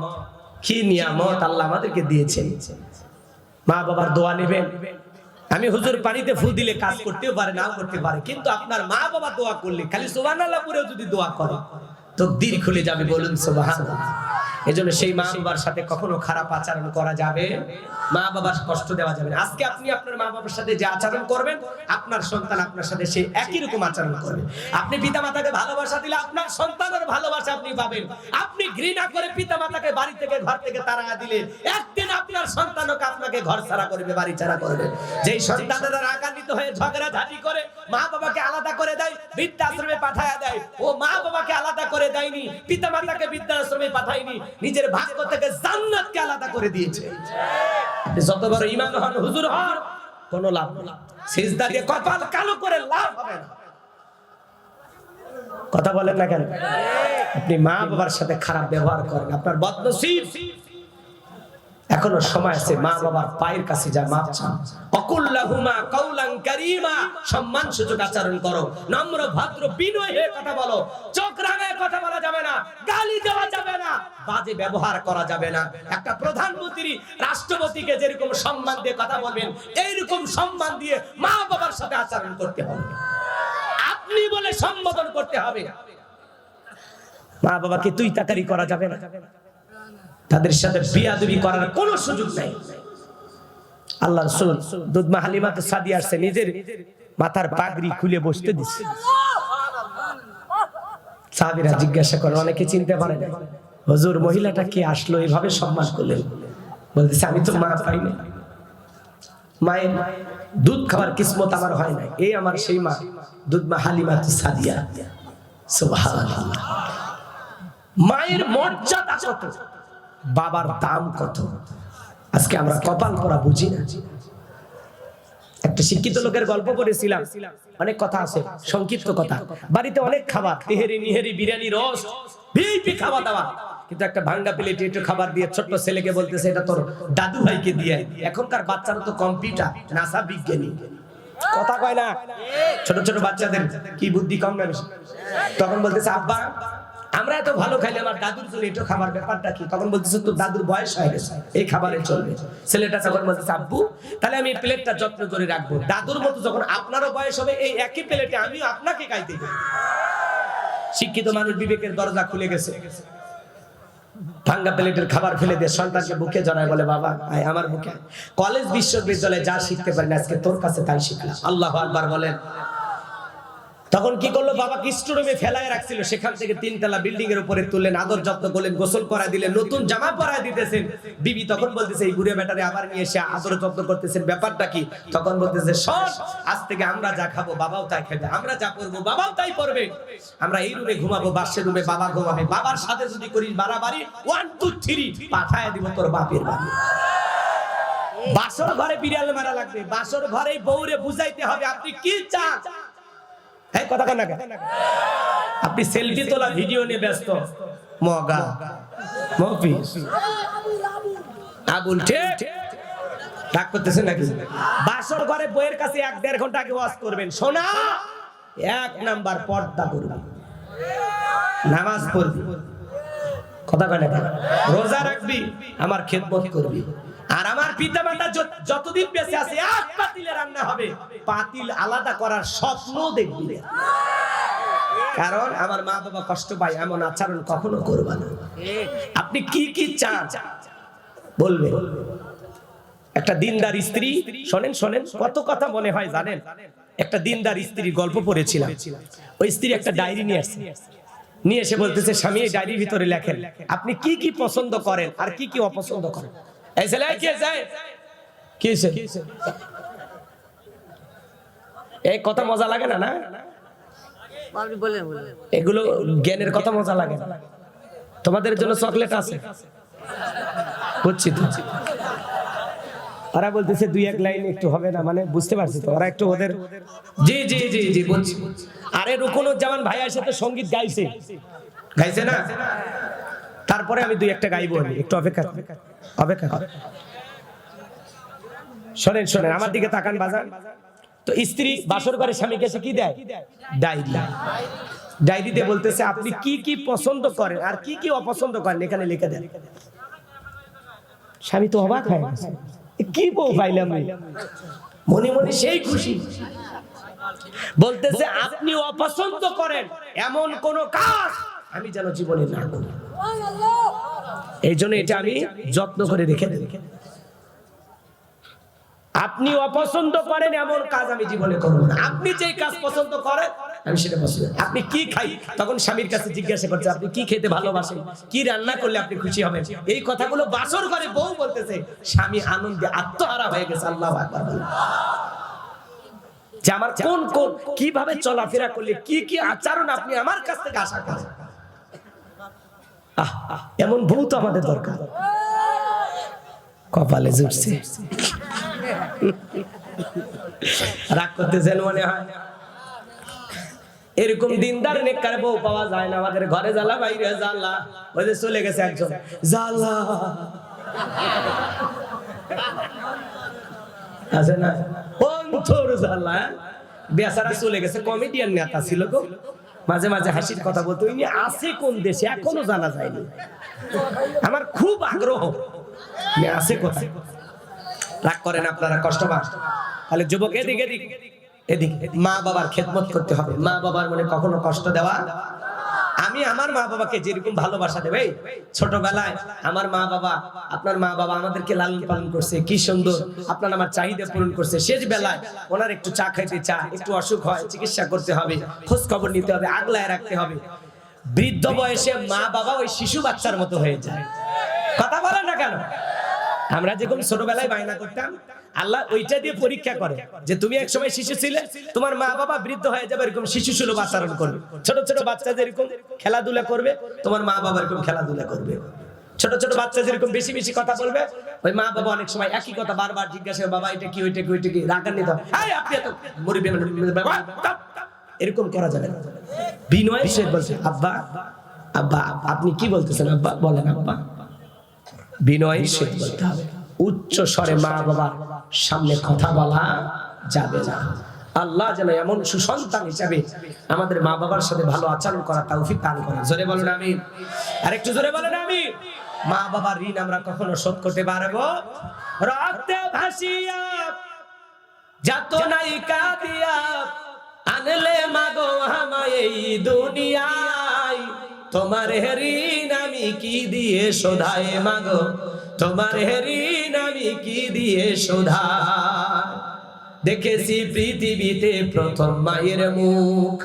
কি নিয়ামত আল্লাহ আমাদেরকে দিয়েছেন। মা বাবার দোয়া নেবেন। আমি হুজুর পানিতে ফু দিলে কাজ করতেও পারে, নাও করতে পারে, কিন্তু আপনার মা বাবা দোয়া করলে খালি সুবহানাল্লাহ পড়েও যদি দোয়া করে তকদির খুলে যাবে। বলুন সুবহানাল্লাহ। এজন্য সেই মা বাবার সাথে কখনো খারাপ আচরণ করা যাবে, মা বাবার কষ্ট দেওয়া যাবে না। আজকে আপনি আপনার মা বাবার সাথে যে আচরণ করবেন, আপনার সন্তান আপনার সাথে সেই একই রকম আচরণ করবে। আপনি পিতা মাতাকে ভালোবাসা দিলে আপনার সন্তানের ভালোবাসা আপনি পাবেন। আপনি ঘৃণা করে পিতা মাতাকে বাড়ি থেকে ঘর থেকে তাড়া দিলে একদিন আপনার সন্তানও আপনাকে ঘর ছাড়া করবে, বাড়ি ছাড়া করবে। যেই সন্তানেরা রাগান্বিত হয়ে ঝগড়া ঝাঁটি করে মা বাবাকে আলাদা করে দেয়, বৃদ্ধাশ্রমে পাঠায়া দেয়, ও মা বাবাকে আলাদা করে দেয়নি, পিতা মাতাকে বৃদ্ধাশ্রমে পাঠায়নি, নিজের ভাগ্য থেকে জান্নাতকে আলাদা করে দিয়েছে। যত বড় ঈমান হন, হুজুর হন, কোনো লাভ নেই। সিজদা দিয়ে কপাল কালো করে লাভ হবে না। কথা বলেন না কেন? আপনি মা বাবার সাথে খারাপ ব্যবহার করেন, আপনার বদনসিব। এখনো সময় আছে, মা বাবার পায়ের কাছে যা মাপ চান। অকুল্লাহুমা কাউলান কারীমা, সম্মানসূচক আচরণ করো, নম্র ভদ্র বিনয় হয়ে কথা বলো, চোখ রাঙায় কথা বলা যাবে না, গালি দেওয়া যাবে না, বাজে ব্যবহার করা যাবে না। একটা প্রধানমন্ত্রী রাষ্ট্রপতিকে যেরকম সম্মান দিয়ে কথা বলবেন, এইরকম সম্মান দিয়ে মা বাবার সাথে আচরণ করতে হবে। আপনি বলে সম্বোধন করতে হবে। মা বাবাকে তুই তাকারি করা যাবে না, তাদের সাথে বিয়াদবি করার কোনো সুযোগ নাই। আল্লাহ রাসূল দুধমা হালিমা সাদিয়া আসছে, নিজের মাথার পাগড়ি খুলে বসতে দিচ্ছে। সাহাবীরা জিজ্ঞাসা করেন, অনেকে চিনতে পারে না, হুজুর মহিলাটা কে আসলো এইভাবে সম্মান করলেন? বলতেছে আমি তো মা পাই না, মায়ের দুধ খাওয়ার কিসমত আমার হয় না। এই আমার সেই মা দুধমা হালিমা সাদিয়া। সুবহানাল্লাহ। মায়ের মর্যাদা কত, বাবার দাম কত, আজকে আমরা কপাল পরা বুঝি না। একটা শিক্ষিত লোকের গল্প পড়েছিলাম, অনেক কথা আছে, সংক্ষিপ্ত কথা। বাড়িতে অনেক খাবার, তেহেরি নিহেরি বিরিয়ানি রোস্ট ভিপি খাওয়া দাওয়া, কিন্তু একটা ভাঙ্গা প্লেটে একটু খাবার দিয়ে ছোট্ট ছেলেকে বলতেছে এটা তোর দাদু ভাইকে দিয়ে। এখনকার বাচ্চারা তো কম্পিউটার, নাসা বিজ্ঞানী, কথা কয় না। ছোট ছোট বাচ্চাদের কি বুদ্ধি কম না বেশি? তখন বলতেছে আব্বা আমরা এত ভালো খাইলে আমার দাদুর জন্য একটু খাবার ব্যাপারটা কি? তখন বলতেছে তোর দাদুর বয়স হয়ে গেছে, এই খাবারে চলবে। ছেলেটা তখন বলতেছে আব্বু তাহলে আমি এই প্লেটটা যত্ন করে রাখবো, দাদুর মতো যখন আপনারও বয়স হবে এই একই প্লেটে আমিও আপনাকে খাইতে দেব। শিক্ষিত মানুষ বিবেকের দরজা খুলে গেছে, ভাঙ্গা প্লেটের খাবার ফেলে দিয়ে সন্তানকে বুকে জড়ায় বলে বাবা আয় আমার বুকে। কলেজ বিশ্ববিদ্যালয়ে যা শিখতে পারি না আজকে তোর কাছে তাই শিখলাম। আল্লাহু আকবার বলেন। তখন কি করলো, বাবাকে স্টোরুমে ফেলায় রাখছিল, সেখান থেকে 3 তলা বিল্ডিং এর উপরে তুললেন, আদর যত্ন করলেন, গোসল করা দিলেন, নতুন জামা পরায় দিতেছেন। বিবি তখন বলতেছে, এই বুড়ে বেটারে আবার নিয়ে এসে আদর যত্ন করতেছেন, ব্যাপারটা কি? তখন বলতেছে, শোন, আজ থেকে আমরা যা খাবো বাবাও তাই খাবে, আমরা যা করবো বাবাও তাই করবে, আমরা এই রুমে ঘুমাবো, বাসের রুমে বাবা ঘুমাবে, বাবার সাথে যদি করিস বাড়াবাড়ি 1 2 3 পাঠায় দিব তোর বাপের বাড়ি। বাসর ঘরে বিড়াল মারা লাগবে, বাসর ঘরে বউরে বুঝাইতে হবে আপনি কি চান। এই কথা কন না কেন? আপনি সেলফি তোলা ভিডিও নিয়ে ব্যস্ত, মগা মফিস আগুন ঠিক রাগ করতেছেন নাকি? বাসর ঘরে বউয়ের কাছে 1-1.5 ঘন্টা আগে ওয়াজ করবেন, শোনা 1 নাম্বার পর্দা করবি, নামাজ পড়বি, কথা কয় না কেন? রোজা রাখবি, আমার খেদমত করবি, আর আমার পিতামাতা যতদিন বেঁচে আছে এক পাতিলে রান্না হবে, পাতিল আলাদা করার স্বপ্ন দেখবি না, কারণ আমার মা বাবা কষ্ট পায়, এমন আচরণ কখনো করবা না। আপনি কি কি চান বলবেন। একটা দিনদার স্ত্রী, শোনেন শোনেন, কত কথা মনে হয় জানেন। একটা দিনদার স্ত্রীর গল্প পড়েছিলাম। ওই স্ত্রী একটা ডায়েরি নিয়ে আসছে, নিয়ে এসে বলতেছে, স্বামী এই ডায়েরির ভিতরে লেখেন আপনি কি কি পছন্দ করেন আর কি কি অপছন্দ করেন। এই কথা মজা লাগে না? না এগুলো জ্ঞানের কথা মজা লাগে না। তোমাদের জন্য চকলেট আছে, বুঝছি তো। ওরা বলতেছে 2-1 লাইন একটু হবে না, মানে বুঝতে পারছি তো, ওরা একটু ওদের জি জি জি জি বলছি। আরে রুকুনুজ্জামান ভাইয়ের সাথে সঙ্গীত গাইছে, গাইছে না? তারপরে আমি 2-1টা গাইবো, একটু অপেক্ষা অপেক্ষা। শোনেন শোনেন, আমার দিকে তাকান বাজান। তো স্ত্রী বাসর ঘরে স্বামীকে এসে কি দেয়? ডায়েরি। ডায়েরিতে বলতেছে আপনি কি কি পছন্দ করেন আর কি কি অপছন্দ করেন এখানে লিখে দেন। স্বামী তো অবাক হয়ে গেছে, কি বউ পাইলাম, মনে মনে সেই খুশি। বলতেছে আপনি অপছন্দ করেন এমন কোন কাজ আমি যেন জীবনে না করি, এই জন্য এটা আমি যত্ন করে রেখে দেব। আপনি অপছন্দ করেন এমন কাজ আমি জীবনে করব না, আপনি যেই কাজ পছন্দ করেন আমি সেটা পছন্দ। আপনি কি খাই, তখন স্বামীর কাছে জিজ্ঞাসা করছে আপনি কি খেতে ভালোবাসেন, কি রান্না করলে আপনি খুশি হবেন। এই কথাগুলো বাসর ঘরে বউ বলতেছে, স্বামী আনন্দে আত্মহারা হয়ে গেছে। আল্লাহু আকবার। যে আমার কোন কোন কিভাবে চলাফেরা করলে কি কি আচরণ আপনি আমার কাছ থেকে আশা করেন। এমন বউ তো আমাদের দরকার। কপালে জুটছে, রাগ করতেছেন মনে হয়। এরকম দিনদার নেককার বউ পাওয়া যায় না আমাদের ঘরে। জ্বালা বাইরে জ্বালা, ওই যে চলে গেছে একজন, জ্বালা আছে না, অন্তর জ্বালা। বেচারা চলে গেছে, কমেডিয়ান নেতা ছিল গো, মাঝে মাঝে হাসির কথা বলতো। ইনি আছে কোন দেশে এখনো জানা যায়নি, আমার খুব আগ্রহ আছে কোথায়। রাগ করেন আপনারা, কষ্ট পান। তাহলে যুবক এদিকে এদিকে মা বাবার খেদমত করতে হবে। মা বাবার মনে কখনো কষ্ট দেওয়া। আমি আমার মা বাবাকে যেরকম ভালোবাসা দেবে, ছোটবেলায় আমার মা বাবা, আপনার মা বাবা আমাদেরকে লালন পালন করছে, কি সুন্দর আপনার আমার চাহিদা পূরণ করছে। শেষ বেলায় ওনার একটু চা খাইতে চা, একটু অসুখ হয় চিকিৎসা করতে হবে, খোঁজ খবর নিতে হবে, আগলায় রাখতে হবে। বৃদ্ধ বয়সে মা বাবা ওই শিশু বাচ্চার মতো হয়ে যায়। কথা বলেন না কেন? আমরা যেরকম ছোটবেলায় বায়না করতাম, আল্লাহ ওইটা দিয়ে পরীক্ষা করে যে তুমি এক সময় শিশু ছিলে, তোমার মা বাবা বৃদ্ধ হয়ে যাবে, এরকম শিশু সুলভ আচরণ করবে। ছোট ছোট বাচ্চা যেরকম খেলাধুলা করবে, তোমার মা বাবা এরকম খেলাধুলা করবে। ছোট ছোট বাচ্চা যেরকম বেশি বেশি কথা বলবে, ওই মা বাবা অনেক সময় একই কথা বারবার জিজ্ঞাসা, বাবা এটা কি, ওইটা কি, ওইটা কি, রাগান্বিত হয়, আপনি এত মুরব্বি এরকম করা যাবে না। বিনয় সে বলছে, আব্বা আব্বা আপনি কি বলতেছেন আব্বা, বলেন আব্বা। বিনয় সে বলতে হবে, উচ্চ স্বরে মা বাবার সামনে কথা বলা যাবে না। আল্লাহ যেন এমন সুসন্তান হিসাবে আমাদের মা বাবার সাথে ভালো আচরণ করা তৌফিক দান করেন। জোরে বলেন আমিন। আরেকটু জোরে বলেন আমিন। মা বাবার ঋণ আমরা কখনো শোধ করতে পারবো? রক্তে ভাসিয়া যত নাই কাঁদিয়া আনলে মাগো আমায় এই দুনিয়ায়, তোমার ঋণ আমি কি দিয়ে শোধাই মাগো, তোমার ঋণ আমি কি দিয়ে শোধাই। দেখেছি পৃথিবীতে প্রথম মায়ের মুখ,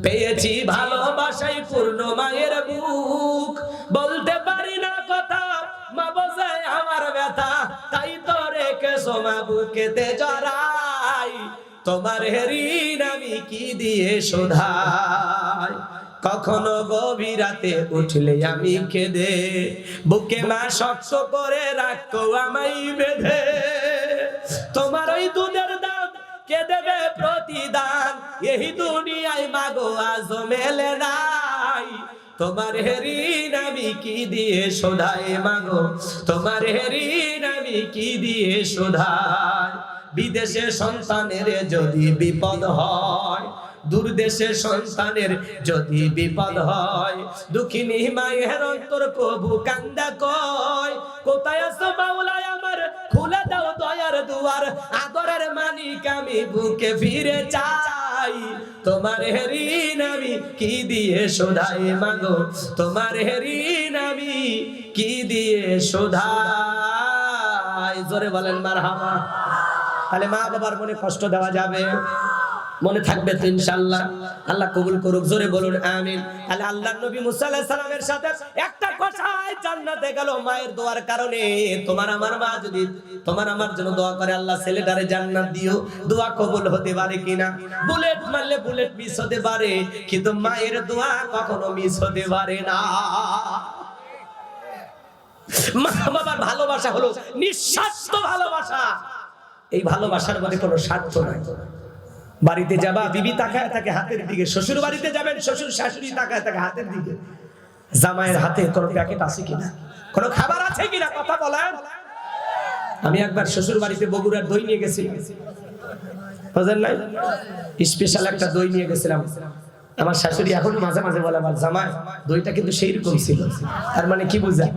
পেয়েছি ভালোবাসায় পূর্ণ মায়ের মুখ। বলতে পারি না কথা, মা বোঝায় আমার ব্যথা, তাই তো রেখেছো মা বুকেতে জড়াই। তোমার ঋণ আমি কি দিয়ে শোধাই? কখনো গভীর রাতে উঠলে আমি কেঁদে, বুকে মা শক্ত করে রাখো আমায় বেঁধে। তোমার ওই দুধের দাম কে দেবে প্রতিদান, এই দুনিয়ায় মাগো আজ মেলে নাই। তোমার ঋণ আমি কি দিয়ে শোধাই মাগো, তোমার ঋণ আমি কি দিয়ে শোধাই? বিদেশে সন্তানের যদি বিপদ হয়, দূর দেশে সন্তানের যদি বিপদ হয়, দুঃখিনী মায়ের অন্তর কবু কান্দা কয়, কোথায় আছো মাওলায় আমার, খুলে দাও দয়ার দুয়ার, আদরের মালিক আমি বুকে ফিরে চাই। তোমার ঋণ আমি কি দিয়ে শোধাই মাগো, তোমার ঋণ আমি কি দিয়ে শোধাই? জোরে বলেন মারহাবা। তাহলে মা বাবার মনে কষ্ট দেওয়া যাবে? মনে থাকবে তো ইনশাআল্লাহ। আল্লাহ কবুল করুক, জোরে বলুন আমিন। তাহলে আল্লাহর নবী মুসা আলাইহিস সালামের সাথে একটা কথাই জান্নাতে গেল মায়ের দোয়ার কারণে। তোমার আমার মা যদি তোমার আমার জন্য দোয়া করে, আল্লাহ ছেলেটারে জান্নাত দিও, দোয়া কবুল হতে পারে কিনা? বুলেট মারলে বুলেট মিস হতে পারে, কিন্তু মায়ের দোয়া কখনো মিস হতে পারে না। মা বাবার ভালোবাসা হলো নিঃস্বার্থ ভালোবাসা। এই ভালোবাসার মধ্যে কোনো স্বার্থ নাই। বাড়িতে যাবা, বিবি তাকায় থাকে হাতের দিকে, শ্বশুর বাড়িতে যাবেন, শ্বশুর শাশুড়ি তাকায় থাকে হাতের দিকে। জামাইয়ের হাতে কোনো প্যাকেট আছে কিনা, কোনো খাবার আছে কিনা, কথা বলেন। আমি একবার শ্বশুর বাড়িতে বগুড়ার দই নিয়ে গেছিলাম, বুঝলেন না? স্পেশাল একটা দই নিয়ে গেছিলাম। আমার শাশুড়ি এখন মাঝে মাঝে বলে, আমার জামাই দইটা কিন্তু সেই রকম ছিল। তার মানে কি বুঝা?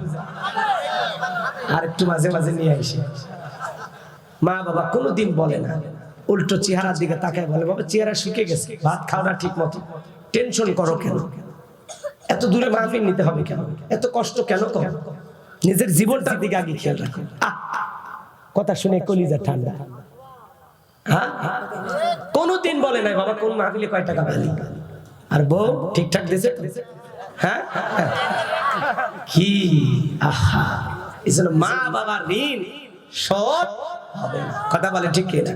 আর একটু মাঝে মাঝে নিয়ে আসে। মা বাবা কোনোদিন বলে না, উল্টো চেহারার দিকে তাকায় বলে, বাবা চেহারা শুকিয়ে গেছে, ভাত খাও না ঠিক মতো, টেনশন করো কেন, এত দূরে মাহফিল নিতে হবে কেন, এত কষ্ট কেন করো, নিজের জীবনটার দিকে আগে খেয়াল রাখো। কথা শুনে কলিজা ঠান্ডা। হ্যাঁ, কোনোদিন বলে নাই বাবা কোন মাহফিলে কয় টাকা পালি, আর বউ ঠিকঠাক দিয়েছে। হ্যাঁ, কি আহা, এই জন্য মা বাবার ঋণ শোধ হবে না। কথা বলে ঠিক কিনা?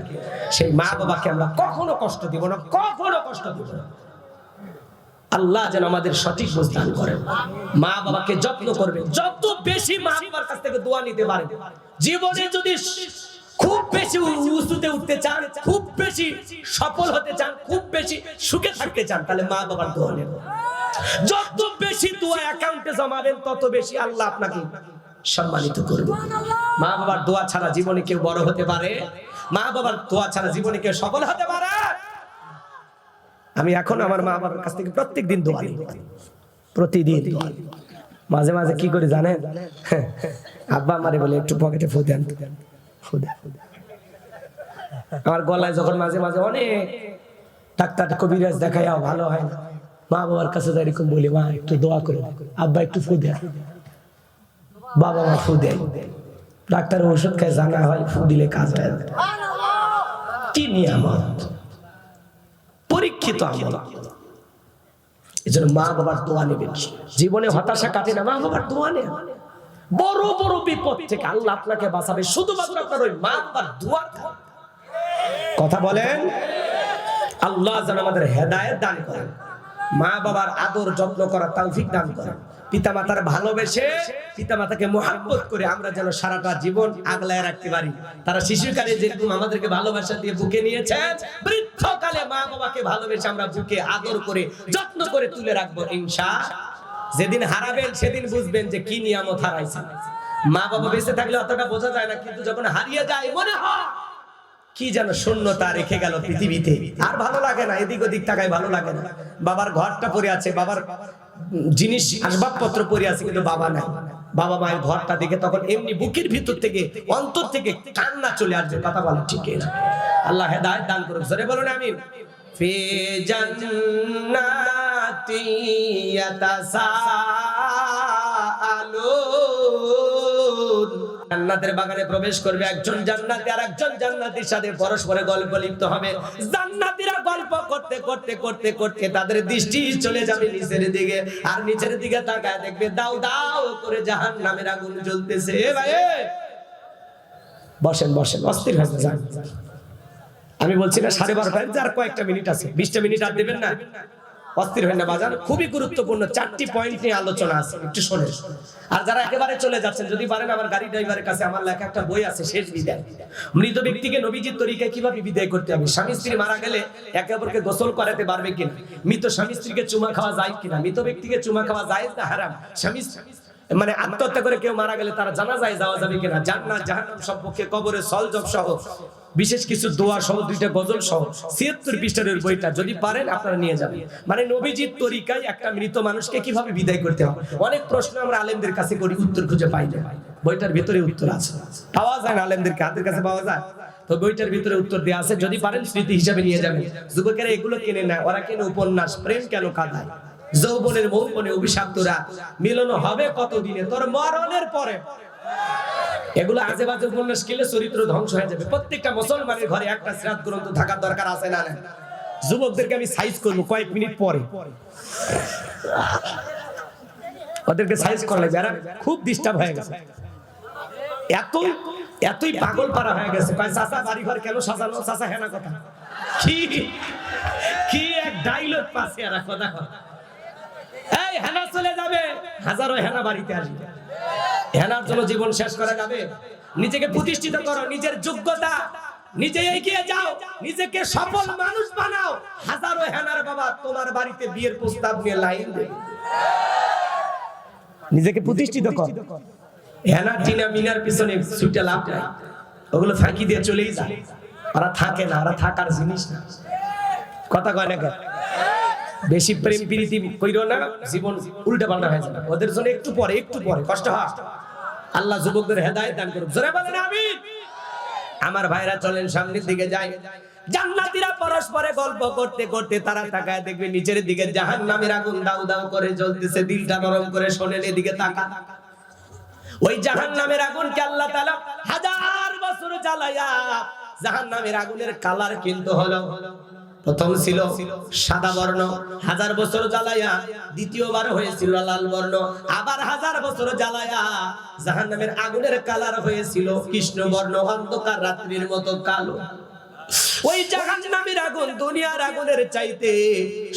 সেই মা বাবাকে আমরা কখনো কষ্ট দিব না, কখনো কষ্ট দিব না। আল্লাহ যেন আমাদের সঠিক বুঝ দান করেন। মা বাবাকে যত্ন করবেন, যত বেশি মা বাবার কাছ থেকে দোয়া নিতে পারেন। জীবনে যদি খুব বেশি উঁচুতে উঠতে চান, খুব বেশি সফল হতে চান, খুব বেশি সুখে থাকতে চান, তাহলে মা বাবার দোয়া নেন। যত বেশি দোয়া অ্যাকাউন্টে জমাবেন, তত বেশি আল্লাহ আপনাকে সম্মানিত করবে। মা বাবার দোয়া ছাড়া জীবনে কেউ বড় হতে পারে? মা বাবার দোয়া ছাড়া জীবনে কেউ সফল হতে পারে? আমি এখন আমার মা বাবার কাছ থেকে প্রত্যেকদিন দোয়া নিই, প্রতিদিন। মাঝে মাঝে কি করি জানেন? আব্বা আমারে বলে একটু পকেটে ফু দেন, ফু দেন। আমার গলায় যখন মাঝে মাঝে অনেক ডাক্তার কবিরাজ দেখাইও ভালো হয় না, মা বাবার কাছে এরকম বলি, মা একটু দোয়া করে, আব্বা একটু ফু দেন। বাবা মা ফু দেয়, ডাক্তার ওষুধ খায়, জানা হয় ফু দিলে কাজ হয়। কি নিয়ামত, পরীক্ষিত আমল। এই জন্য মা বাবার দোয়া নেবেন। জীবনে হতাশা কাটে না, মা বাবার দোয়া নেন। বড় বড় বিপদ থেকে আল্লাহ আপনাকে বাঁচাবে শুধুমাত্র আপনার ওই মা বাবার দোয়া। কথা বলেন। আল্লাহ যেন আমাদের হেদায়েত দান করেন, মা বাবার আদর যত্ন করার তৌফিক দান করেন। পিতামাতার ভালোবেসে, পিতামাতাকে মুহাব্বত করে আমরা যেন সারাটা জীবন আগলায় রাখতে পারি। তারা শিশুকালে যেরকম আমাদেরকে ভালোবাসা দিয়ে বুকে নিয়েছেন, বৃদ্ধকালে মা বাবাকে ভালোবেসে আমরা বুকে আদর করে যত্ন করে তুলে রাখবো ইনশাআল্লাহ। যেদিন হারাবেন সেদিন বুঝবেন যে কি নিয়ামত হারাইছেন। মা বাবা বেঁচে থাকলে অতটা বোঝা যায় না, কিন্তু যখন হারিয়ে যায় মনে হয় কি যেন শূন্যতা রেখে গেল পৃথিবীতে। আর ভালো লাগে না, এদিক ওদিক তাকায় ভালো লাগে না। বাবার ঘরটা পড়ে আছে, বাবার জিনিস আসবাবপত্র পড়ে আছে, কিন্তু বাবা নাই। বাবা মায়ের ঘরটা দেখে তখন এমনি বুকের ভিতর থেকে, অন্তর থেকে কান্না চলে আসবে। কথা বলে ঠিক না? আল্লাহ হেদায়েত দান করুক, জোরে বলুন আমিন। ফি জান্নাতি ইয়াতাসাআলুন জান্নাতের বাগানে প্রবেশ করবে একজন জান্নাতি আর একজন জান্নাতীর সাথে পরস্পরে গল্প লিপ্ত হবে। জান্নাতীরা গল্প করতে করতে করতে করতে তাদের দৃষ্টি চলে যাবে নিচের দিকে, আর নিচের দিকে তাকায় দেখবে দাউ দাউ করে জাহান্নামের আগুন জ্বলতেছে। ভাই বসেন বসেন, অস্থির হয়ে যান। আমি বলছি না 12:30, আর কয়েকটা মিনিট আছে, 20টা মিনিট আর দেবেন না, অস্থির হয় না বাজার। খুবই গুরুত্বপূর্ণ 4টি পয়েন্ট নিয়ে আলোচনা আছে, একটু শোনেন। আর যারা একেবারে চলে যাচ্ছেন, যদি পারেন আমার গাড়ি ড্রাইভারের কাছে আমার লেখা একটা বই আছে, শেষ বিদায়। মৃত ব্যক্তিকে নবীজির তরিকায় কিভাবে বিদায় করতে হবে, স্বামী স্ত্রী মারা গেলে একে অপরকে গোসল করাতে পারবে কিনা, মৃত স্বামী স্ত্রীকে চুমা খাওয়া যায় কিনা, মৃত ব্যক্তিকে চুমা খাওয়া যায় না হারাম, স্বামী মানে আত্মহত্যা করে কেউ মারা গেলে তারা জানাজায় যাওয়া যাবে কিনা, জান্নাত জাহান্নাম সম্পর্কে, কবরে সলজব সহ বিশেষ কিছু দোয়া সহ 2টা গজল সহ 76 পৃষ্ঠার বইটা যদি পারেন আপনারা নিয়ে যাবেন। মানে নবীজির তরিকায় একটা মৃত মানুষকে কিভাবে বিদায় করতে হবে। অনেক প্রশ্ন আমরা আলেমদের কাছে করি, উত্তর খুঁজে পাই না, বইটার ভিতরে উত্তর আছে, পাওয়া যায় না আলেমদের হাতের কাছে পাওয়া যায়, তো বইটার ভিতরে উত্তর দেওয়া আছে, যদি পারেন স্মৃতি হিসাবে নিয়ে যাবেন। যুবকেরা এগুলো কেনে না, ওরা কেনে উপন্যাস, প্রেম কেন কাঁদায়, যৌবনের মৌবনে অভিশাপ্তরা, মিলন হবে কতদিনে, তোর মরণের পরে। এগুলো আজে বাজে উপন্যাস কিনলে চরিত্র ধ্বংস হয়ে যাবে। প্রত্যেকটা মুসলমানের ঘরে একটা সিরাত গ্রন্থ থাকার দরকার আছে না? যুবকদেরকে আমি সাইজ করবো কয়েক মিনিট পরে, ওদেরকে সাইজ করা লাগবে, এরা খুব ডিস্টার্ব হয়ে গেছে, এতই পাগল পারা হয়ে গেছে। চাচা বাড়ি ঘর কেন সাজানো, চাচা হেনা কথা কি এক ডায়লগ পাশে এরা কথা, এই হেনা চলে যাবে, হাজারো হেনা বাড়িতে আসবে, হেনার জন্য জীবন শেষ করা যাবে? নিজেকে প্রতিষ্ঠিত করো, নিজের যোগ্যতা, নিজে এগিয়ে যাও, নিজেকে সফল মানুষ বানাও। হাজারো হেনার বাবা তোমার বাড়িতে বিয়ের প্রস্তাব নিয়ে লাইন দেবে। নিজেকে প্রতিষ্ঠিত কর। হেনা টিনা মিনার পিছনে ছুটে লাভ নাই, ওগুলো ফাঁকি দিয়ে চলেই যায়, ওরা থাকে না, ওরা থাকার জিনিস না। কথা কয় না, বেশি প্রেম প্রীতি কইরো না, জীবন উল্টা পাল্টা হয়ে যাবে। ওদের জন্য একটু পরে কষ্ট হয়। আল্লাহ যুবকদের হেদায়েত দান করুক, জোরে বলেন আমিন। আমার ভাইরা চলেন সামনের দিকে যাই। জান্নাতীরা পরস্পরে গল্প করতে করতে তারা তাকায় দেখবে নিচের দিকে জাহান্নামের আগুন দাউ দাউ করে জ্বলতেছে। দিলটা নরম করে শোনেন, এদিকে তাকা। ওই জাহান্নামের আগুনকে আল্লাহ তাআলা 1000 বছর জ্বালায়া, জাহান্নামের আগুনের কালার কিন্তু হলো, প্রথম ছিল সাদা বর্ণ, 1000 বছর জ্বালায়া দ্বিতীয়বার হয়েছিল লাল বর্ণ, আবার 1000 বছর জ্বালায়া জাহান্নামের আগুনের কালার হয়েছিল কৃষ্ণ বর্ণ, অন্ধকার রাত্রির মতো কালো। ওই জাহান্নামের আগুন দুনিয়ার আগুনের চাইতে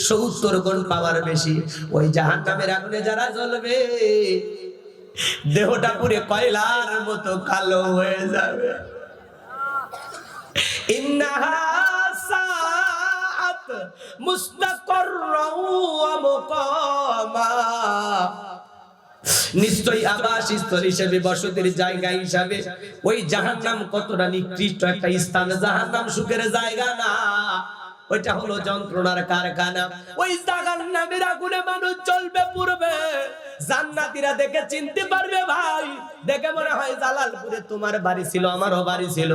70 গুণ পাওয়ার বেশি। ওই জাহান্নামের আগুনে যারা জ্বলবে দেহটা পুরো কয়লার মতো কালো হয়ে যাবে। ইন্নাহা সাআত মুস্তাকাররাও ওয়া মুকামা, নিশ্চয়ই আবাস স্থল হিসেবে, বসতির জায়গা হিসাবে ওই জাহান্নাম কতটা নিকৃষ্ট একটা স্থান। জাহান্নাম সুখের জায়গা না, ওইটা হলো যন্ত্রণার কারখানা। ওই জাহান্নামের আগুনে মানুষ জ্বলবে পুড়বে। জান্নাতীরা দেখে চিনতে পারবে ভাই, দেখে মনে হয় জালালপুরে তোমার বাড়ি ছিল, আমারও বাড়ি ছিল,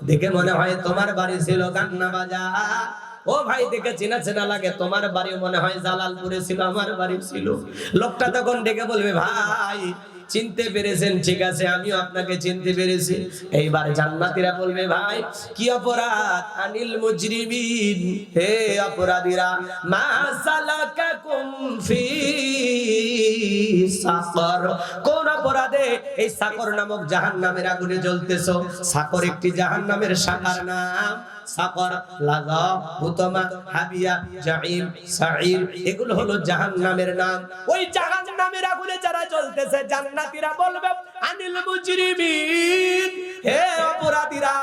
দেখে মনে হয় তোমার বাড়ি ছিল গান্না বাজার। ও ভাই দেখে চেনা চেনা লাগে, তোমার বাড়ি মনে হয় জালালপুরে ছিল, আমার বাড়ি ছিল। লোকটা তখন ডেকে বলবে ভাই চিনতে পেরেছেন, ঠিক আছে আমিও আপনাকে চিনতে পেরেছি। এইবার জান্নাতীরা বলবে ভাই কি অপরাধ, আনিল মুজরিমিন, হে অপরাধীরা, মা সালাকাকুম ফি সাকর, কোন অপরাধে এই সাকর নামক জাহান্নামের আগুনে জ্বলতেছো? সাকর একটি জাহান্নামের শাখার নাম। সাকর, লাযা, হুতমা, হাবিয়া, জাহিম, সাঈর, এগুলো হলো জাহান্নামের নাম। ওই জাহান্নামের আগুনে যারা জ্বলতেছে জান্নাতীরা বলবে আনিল মুজরিমিন, হে অপরাধীরা,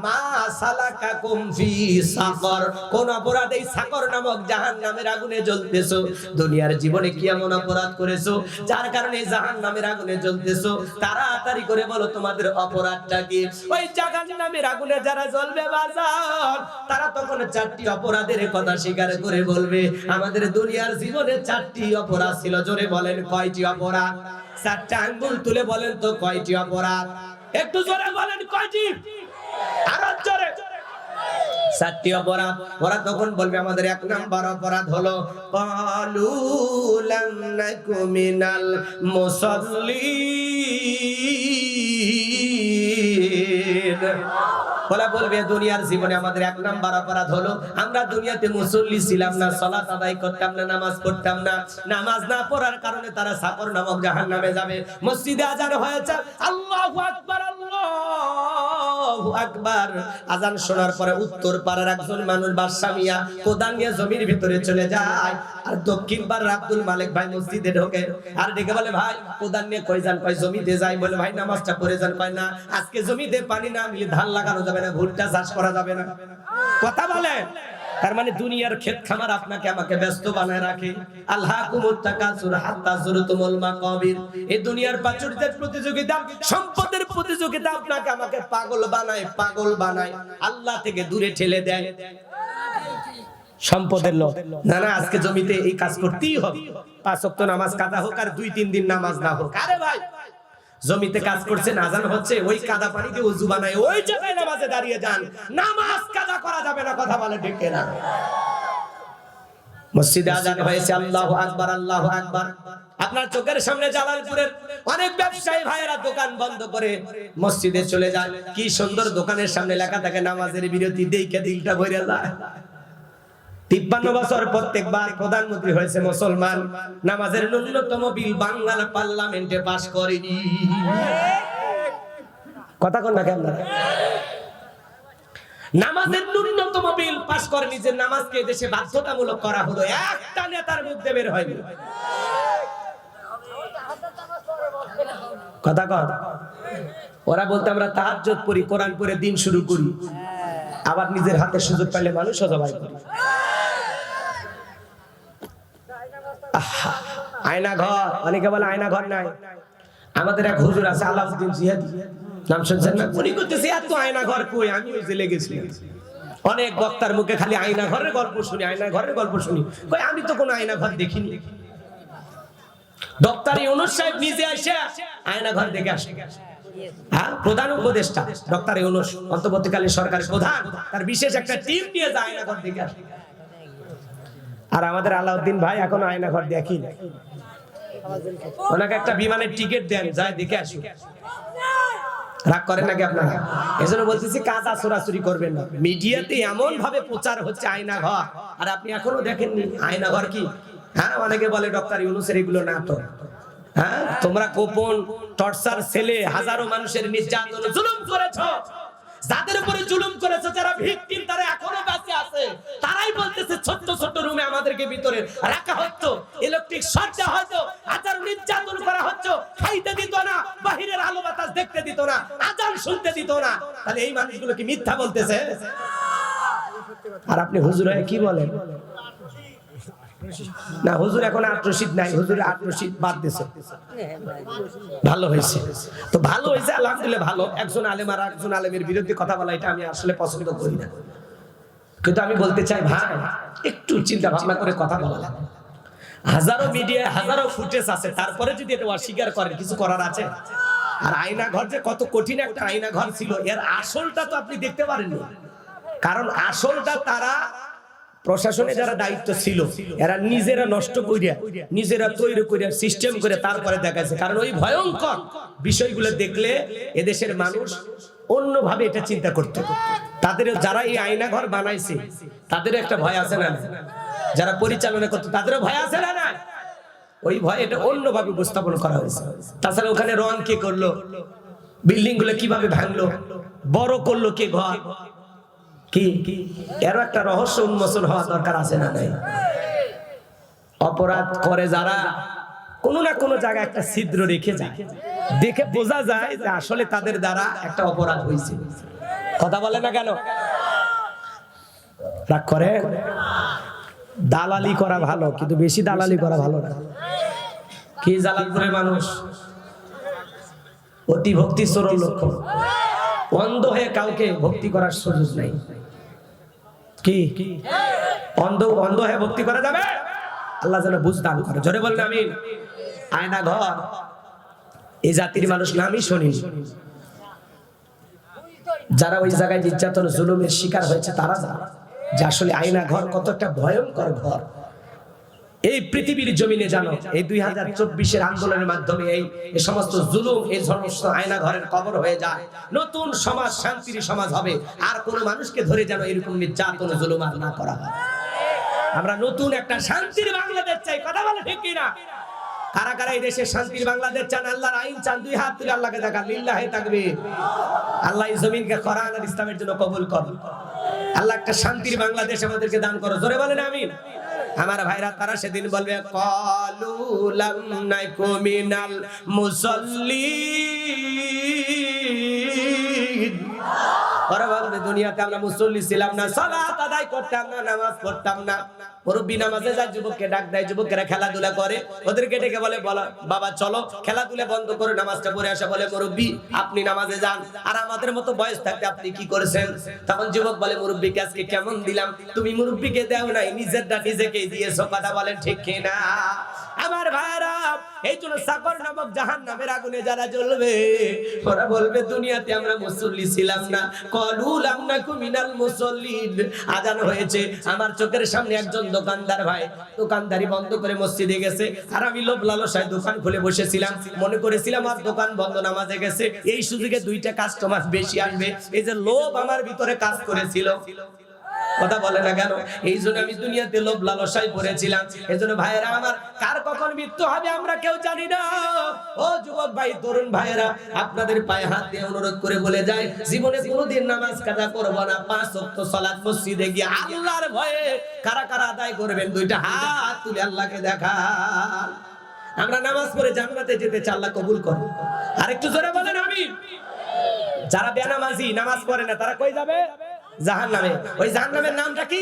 মা সালাকাকুম ফি সাকর, কোন অপরাধে এই সাকর নামক জাহান্নামের আগুনে জ্বলতেছো? দুনিয়ার জীবনে কি এমন অপরাধ করেছো যার কারণে জাহান্নামের আগুনে জ্বলতেছো? তাড়াতাড়ি করে বলো তোমাদের অপরাধটা কি? ওই জাহান্নামের আগুনে যারা জ্বলবে বাজার, তারা তখন 4টি অপরাধের কথা স্বীকার করে বলবে আমাদের দুনিয়ার জীবনে 4টি অপরাধ ছিল। জোরে বলেন কয়টি অপরাধ? 4টা আঙ্গুল তুলে বলেন তো কয়টি অপরাধ? একটু জোরে বলেন কয়টি, আরো জোরে। 4টি অপরাধ। ওরা তখন বলবে আমাদের 1 নাম্বার অপরাধ হলো ক্বালু লাম নাকু মিনাল মুসাল্লিন, বলা বলবে দুনিয়ার জীবনে আমাদের এক নাম্বার অপরাধ হলো আমরা দুনিয়াতে মুসল্লি ছিলাম না, সালাত আদায় করতাম না, নামাজ পড়তাম না। নামাজ না পড়ার কারণে তারা সাকর নামক জাহান্নামে যাবে। মসজিদে আজান হয়েছে, আল্লাহু আকবার, আল্লাহু আকবার। আজান শোনার পরে উত্তর পাড়ার একজন মানুষ বাদশা মিয়া কোদাল নিয়ে জমির ভিতরে চলে যায়, আর দক্ষিণ পাড়ার আব্দুল মালিক ভাই মসজিদে ঢোকে আর ডেকে বলে ভাই কোদাল নিয়ে কই যান? কয় জমিতে যাই। বলে ভাই নামাজটা পড়ে যান। কয় না, আজকে জমিতে পানি না মিলে ধান লাগানো যাবে না, ভুট্টা চাষ করা যাবে না। কথা বলে, তার মানে দুনিয়ার ক্ষেত খামার আপনাকে আমাকে ব্যস্ত বানায় রাখে। আল্লাহকুমুত তাকাসুর হাত্তা যুরতুমুল মাকাবির। এই দুনিয়ার প্রাচুর্যের প্রতিযোগিতা, সম্পদের প্রতিযোগিতা আপনাকে আমাকে পাগল বানায়, পাগল বানায়, আল্লাহ থেকে দূরে ঠেলে দেয়। সম্পদের লোভ, না না আজকে জমিতে এই কাজ করতেই হবে, 5 ওয়াক্ত নামাজ কাজা হোক আর 2-3 দিন নামাজ না হোক। আরে ভাই জমিতে কাজ করছেন, আজান হচ্ছে, ওই কাদা পানিতে ওযু বানায় ওই জায়গায় নামাজে দাঁড়িয়ে যান, নামাজ কাজা করা যাবে না। কথা বলে ঠিক না? মসজিদে আজান হয়েছে, আল্লাহু আকবার, আল্লাহু আকবার। আপনার চোখের সামনে জালালপুরের অনেক ব্যবসায়ী ভাইয়েরা দোকান বন্ধ করে মসজিদে চলে যায়। কি সুন্দর দোকানের সামনে লেখা থাকে নামাজের বিরতি, দেখে দিলটা ভরে যায়। 53 বছর প্রত্যেকবার প্রধানমন্ত্রী হয়েছে মুসলমান, নামাজের ন্যূনতম বিল বাংলার পার্লামেন্টে পাস করেনি। কথা কোন না কেন? নামাজের ন্যূনতম বিল পাস করেনি, যে নামাজকে দেশে বাধ্যতামূলক করা হলো, একটা নেতার মুখ দিয়ে বের হয়নি। কথা কর, ওরা বলতে আমরা তাহাজ্জুদ পড়ি, কোরআন পড়ে দিন শুরু করি, আবার নিজের হাতে সুযোগ পাইলে মানুষও জবাই করি। আয়না ঘর, অনেকে বলে আয়না ঘর নাই। আমাদের এক হুজুর আছে আলাউদ্দিন জিহাদি, নাম শুনছেন না? উনি করতেছে এত আয়না ঘর কই, আমি ওই জেলে গেছি, অনেক বক্তার মুখে খালি আয়না ঘরের গল্প শুনি, আয়না ঘরের গল্প শুনি। কই আমি তো কোনো আয়না ঘর দেখিনি। ডক্টর ইউনূস সাহেব নিজে এসে আয়না ঘর দেখে আসে। হ্যাঁ, প্রধান উপদেষ্টা ডক্টর ইউনূস, অন্তর্বর্তীকালীন সরকারের প্রধান, তার বিশেষ একটা টিম নিয়ে যায় আয়না ঘর দেখে আসে। আর আমাদের আলাউদ্দিন ভাই এখনো আয়না ঘর দেখি না। ওনাকে একটা বিমানের টিকিট দেন, যায় দেখে আসি। রাগ করেন নাকি আপনারা? এজন্য বলতেছি কাজা চোরাচুরি করবেন না। মিডিয়াতে এমন ভাবে প্রচার হচ্ছে আয়না ঘর, আর আপনি এখনো দেখেননি আয়না ঘর কি? হ্যাঁ, অনেকে বলে ডক্টর ইউনূসের এগুলো নাটক। হ্যাঁ, তোমরা গোপন টর্চার ছেলে হাজারো মানুষের নির্যাতন জুলুম করেছো। যাদের উপরে জুলুম করেছে, যারা ভিকটিম, তারা এখনো বেঁচে আছে। তারাই বলতেছে ছোট ছোট রুমে আমাদেরকে ভিতরে রাখা হতো, ইলেকট্রিক শর্ট দেওয়া হতো, হাজার নির্যাতন করা হতো, খাইতে দিত না, বাহিরের আলো বাতাস দেখতে দিত না, আজান শুনতে দিত না। তাহলে এই মানুষগুলো কি মিথ্যা বলতেছে? আর আপনি হুজুর হয়ে কি বলেন? না, হুজুর এখন আত্মশীত নাই, হুজুরের আত্মশীত বাদ দিয়েছে। ভালো হয়েছে তো, ভালো হয়েছে আলহামদুলিল্লাহ। ভালো, একজন আলেম আর একজন আলেমের বিরুদ্ধে কথা বলা, এটা আমি আসলে পছন্দ করি না। কিন্তু আমি বলতে চাই ভাই, একটু চিন্তা ভাবনা করে কথা বলা লাগে। হাজারো মিডিয়ায় হাজারো ফুটেজ আছে, তারপরে যদি এটা অস্বীকার করেন, কিছু করার আছে? আর আয়না ঘর যে কত কঠিন একটা আয়না ঘর ছিল, এর আসলটা তো আপনি দেখতে পারেননি। কারণ আসলটা তারা প্রশাসনে যারা দায়িত্ব ছিল, এরা নিজেরা নষ্ট করিয়া, নিজেরা তৈরি করিয়া, সিস্টেম করে তারপরে দেখাচ্ছে। কারণ ওই ভয়ঙ্কর বিষয়গুলো দেখলে এদেশের মানুষ অন্যভাবে এটা চিন্তা করতে। তাদের যারা এই আয়না ঘর বানাইছে তাদেরও একটা ভয় আছে না? যারা পরিচালনা করতো তাদেরও ভয় আছে না? না, ওই ভয় এটা অন্যভাবে উপস্থাপন করা হয়েছে। তাছাড়া ওখানে রং কে করলো, বিল্ডিং গুলো কিভাবে ভাঙলো, বড় করলো কে ঘর, কি এর একটা রহস্য উন্মোচন হওয়া দরকার আছে না? নাই। অপরাধ করে যারা কোনো না কোনো জায়গায় একটা ছিদ্র রেখে যায়, দেখে বোঝা যায় যে আসলে তাদের দ্বারা একটা অপরাধ হয়েছে। কথা বলে না কেন? রাগ করে? দালালি করা ভালো, কিন্তু বেশি দালালি করা ভালো না। কি জালালপুরের মানুষ অতি ভক্তি চরম লক্ষণ, অন্ধ হয়ে কাউকে ভক্তি করার সুযোগ নাই। কি অন্ধ হয়ে ভক্তি করা যাবে? আল্লাহ যেন বুঝ দান করে। জোরে বলেন আমিন। আয়না ঘর, এই জাতির মানুষ নামই শুনি। যারা ওই জায়গায় নির্যাতন জুলুমের শিকার হয়েছে, তারা জানে যে আসলে আয়না ঘর কত একটা ভয়ঙ্কর ঘর। এই পৃথিবীর জমিনে জানো এই 2024 আন্দোলনের মাধ্যমে এই সমস্ত জুলুম, এই সমস্ত আয়না ঘরের কবর হয়ে যায়। নতুন সমাজ, শান্তির সমাজ হবে। আর কোন মানুষকে ধরে যেন এরকম নির্যাতন জুলুম আর না করা হয়। আমরা নতুন একটা শান্তির বাংলাদেশ চাই। কথা বলে ঠিক কিনা? কারা কারা এই দেশে শান্তির বাংলাদেশ চান, আল্লাহর আইন চান? দুই হাত তুলে আল্লাহকে দেখান, লিল্লাহি তাকবীর। আল্লাহ এই জমিনকে কোরআন আর ইসলামের জন্য কবুল করুন। আল্লাহ একটা শান্তির বাংলাদেশ আমাদেরকে দান করো। জোরে বলেন আমিন। আমার ভাইরা তারা সেদিন বলবে ক্বালু লাম নাকু মিনাল মুসাল্লিন। ওরা বলবে দুনিয়াতে আমরা মুসল্লি ছিলাম না, সালাত আদায় করতাম না, নামাজ পড়তাম না। মুরব্বি নামাজে যায়, যুবককে ডাক দেয়, যুবকেরা খেলাধুলা করে, ওদেরকে ডেকে বলে বাবা চলো খেলাধুলা বন্ধ করে নামাজটা পড়ে আসা। বলে মুরব্বি আপনি নামাজে যান, আর আমাদের মতো বয়স থাকতে আপনি কি করেছেন? তখন যুবক বলে মুরব্বিকে আজকে কেমন দিলাম? তুমি মুরব্বিকে দাও নাই, নিজেরটা নিজেকেই দিয়েছো। কথা বলেন ঠিক কিনা? আমার ভাইরা এই জন্য সাকর নামক জাহান্নামের আগুনে যারা জ্বলবে ওরা বলবে দুনিয়াতে আমরা মুসল্লি ছিলাম না। ক্বালু লাম নাকু মিনাল মুসাল্লিন। আজান হয়েছে, আমার চোখের সামনে একজন দোকানদার ভাই দোকানদারি বন্ধ করে মসজিদে গেছে, আর আমি লোভ লালসায় দোকান খুলে বসেছিলাম, মনে করেছিলাম আর দোকান বন্ধ, নামাজে গেছে, এই সুযোগে দুইটা কাস্টমার বেশি আসবে। এই যে লোভ আমার ভিতরে কাজ করেছিল। কথা বলে না কেন? এই জন্য আমি দুনিয়াতে লোভ লালসায় পড়েছিলাম। এই জন্য ভাইয়েরা আমার, কার কখন মৃত্যু হবে আমরা কেউ জানি না। ও যুবক ভাই, তরুণ ভাইয়েরা, আপনাদের পায়ে হাত দিয়ে অনুরোধ করে বলে যায়, জীবনে কোনোদিন নামাজ কাজা করব না। 5 ওয়াক্ত সালাত মসজিদে গিয়ে আল্লাহর ভয়ে কারা কারা আদায় করবেন? দুইটা হাত তুলে আল্লাহকে দেখান। আমরা নামাজ পড়ে জান্নাতে যেতে চাই, আল্লাহ কবুল করুন। আর একটু জোরে বলেন আমিন। যারা বেনামাজি, নামাজ পড়ে না, তারা কই যাবে? জাহান্নামে। ওই জাহান্নামের নামটা কি?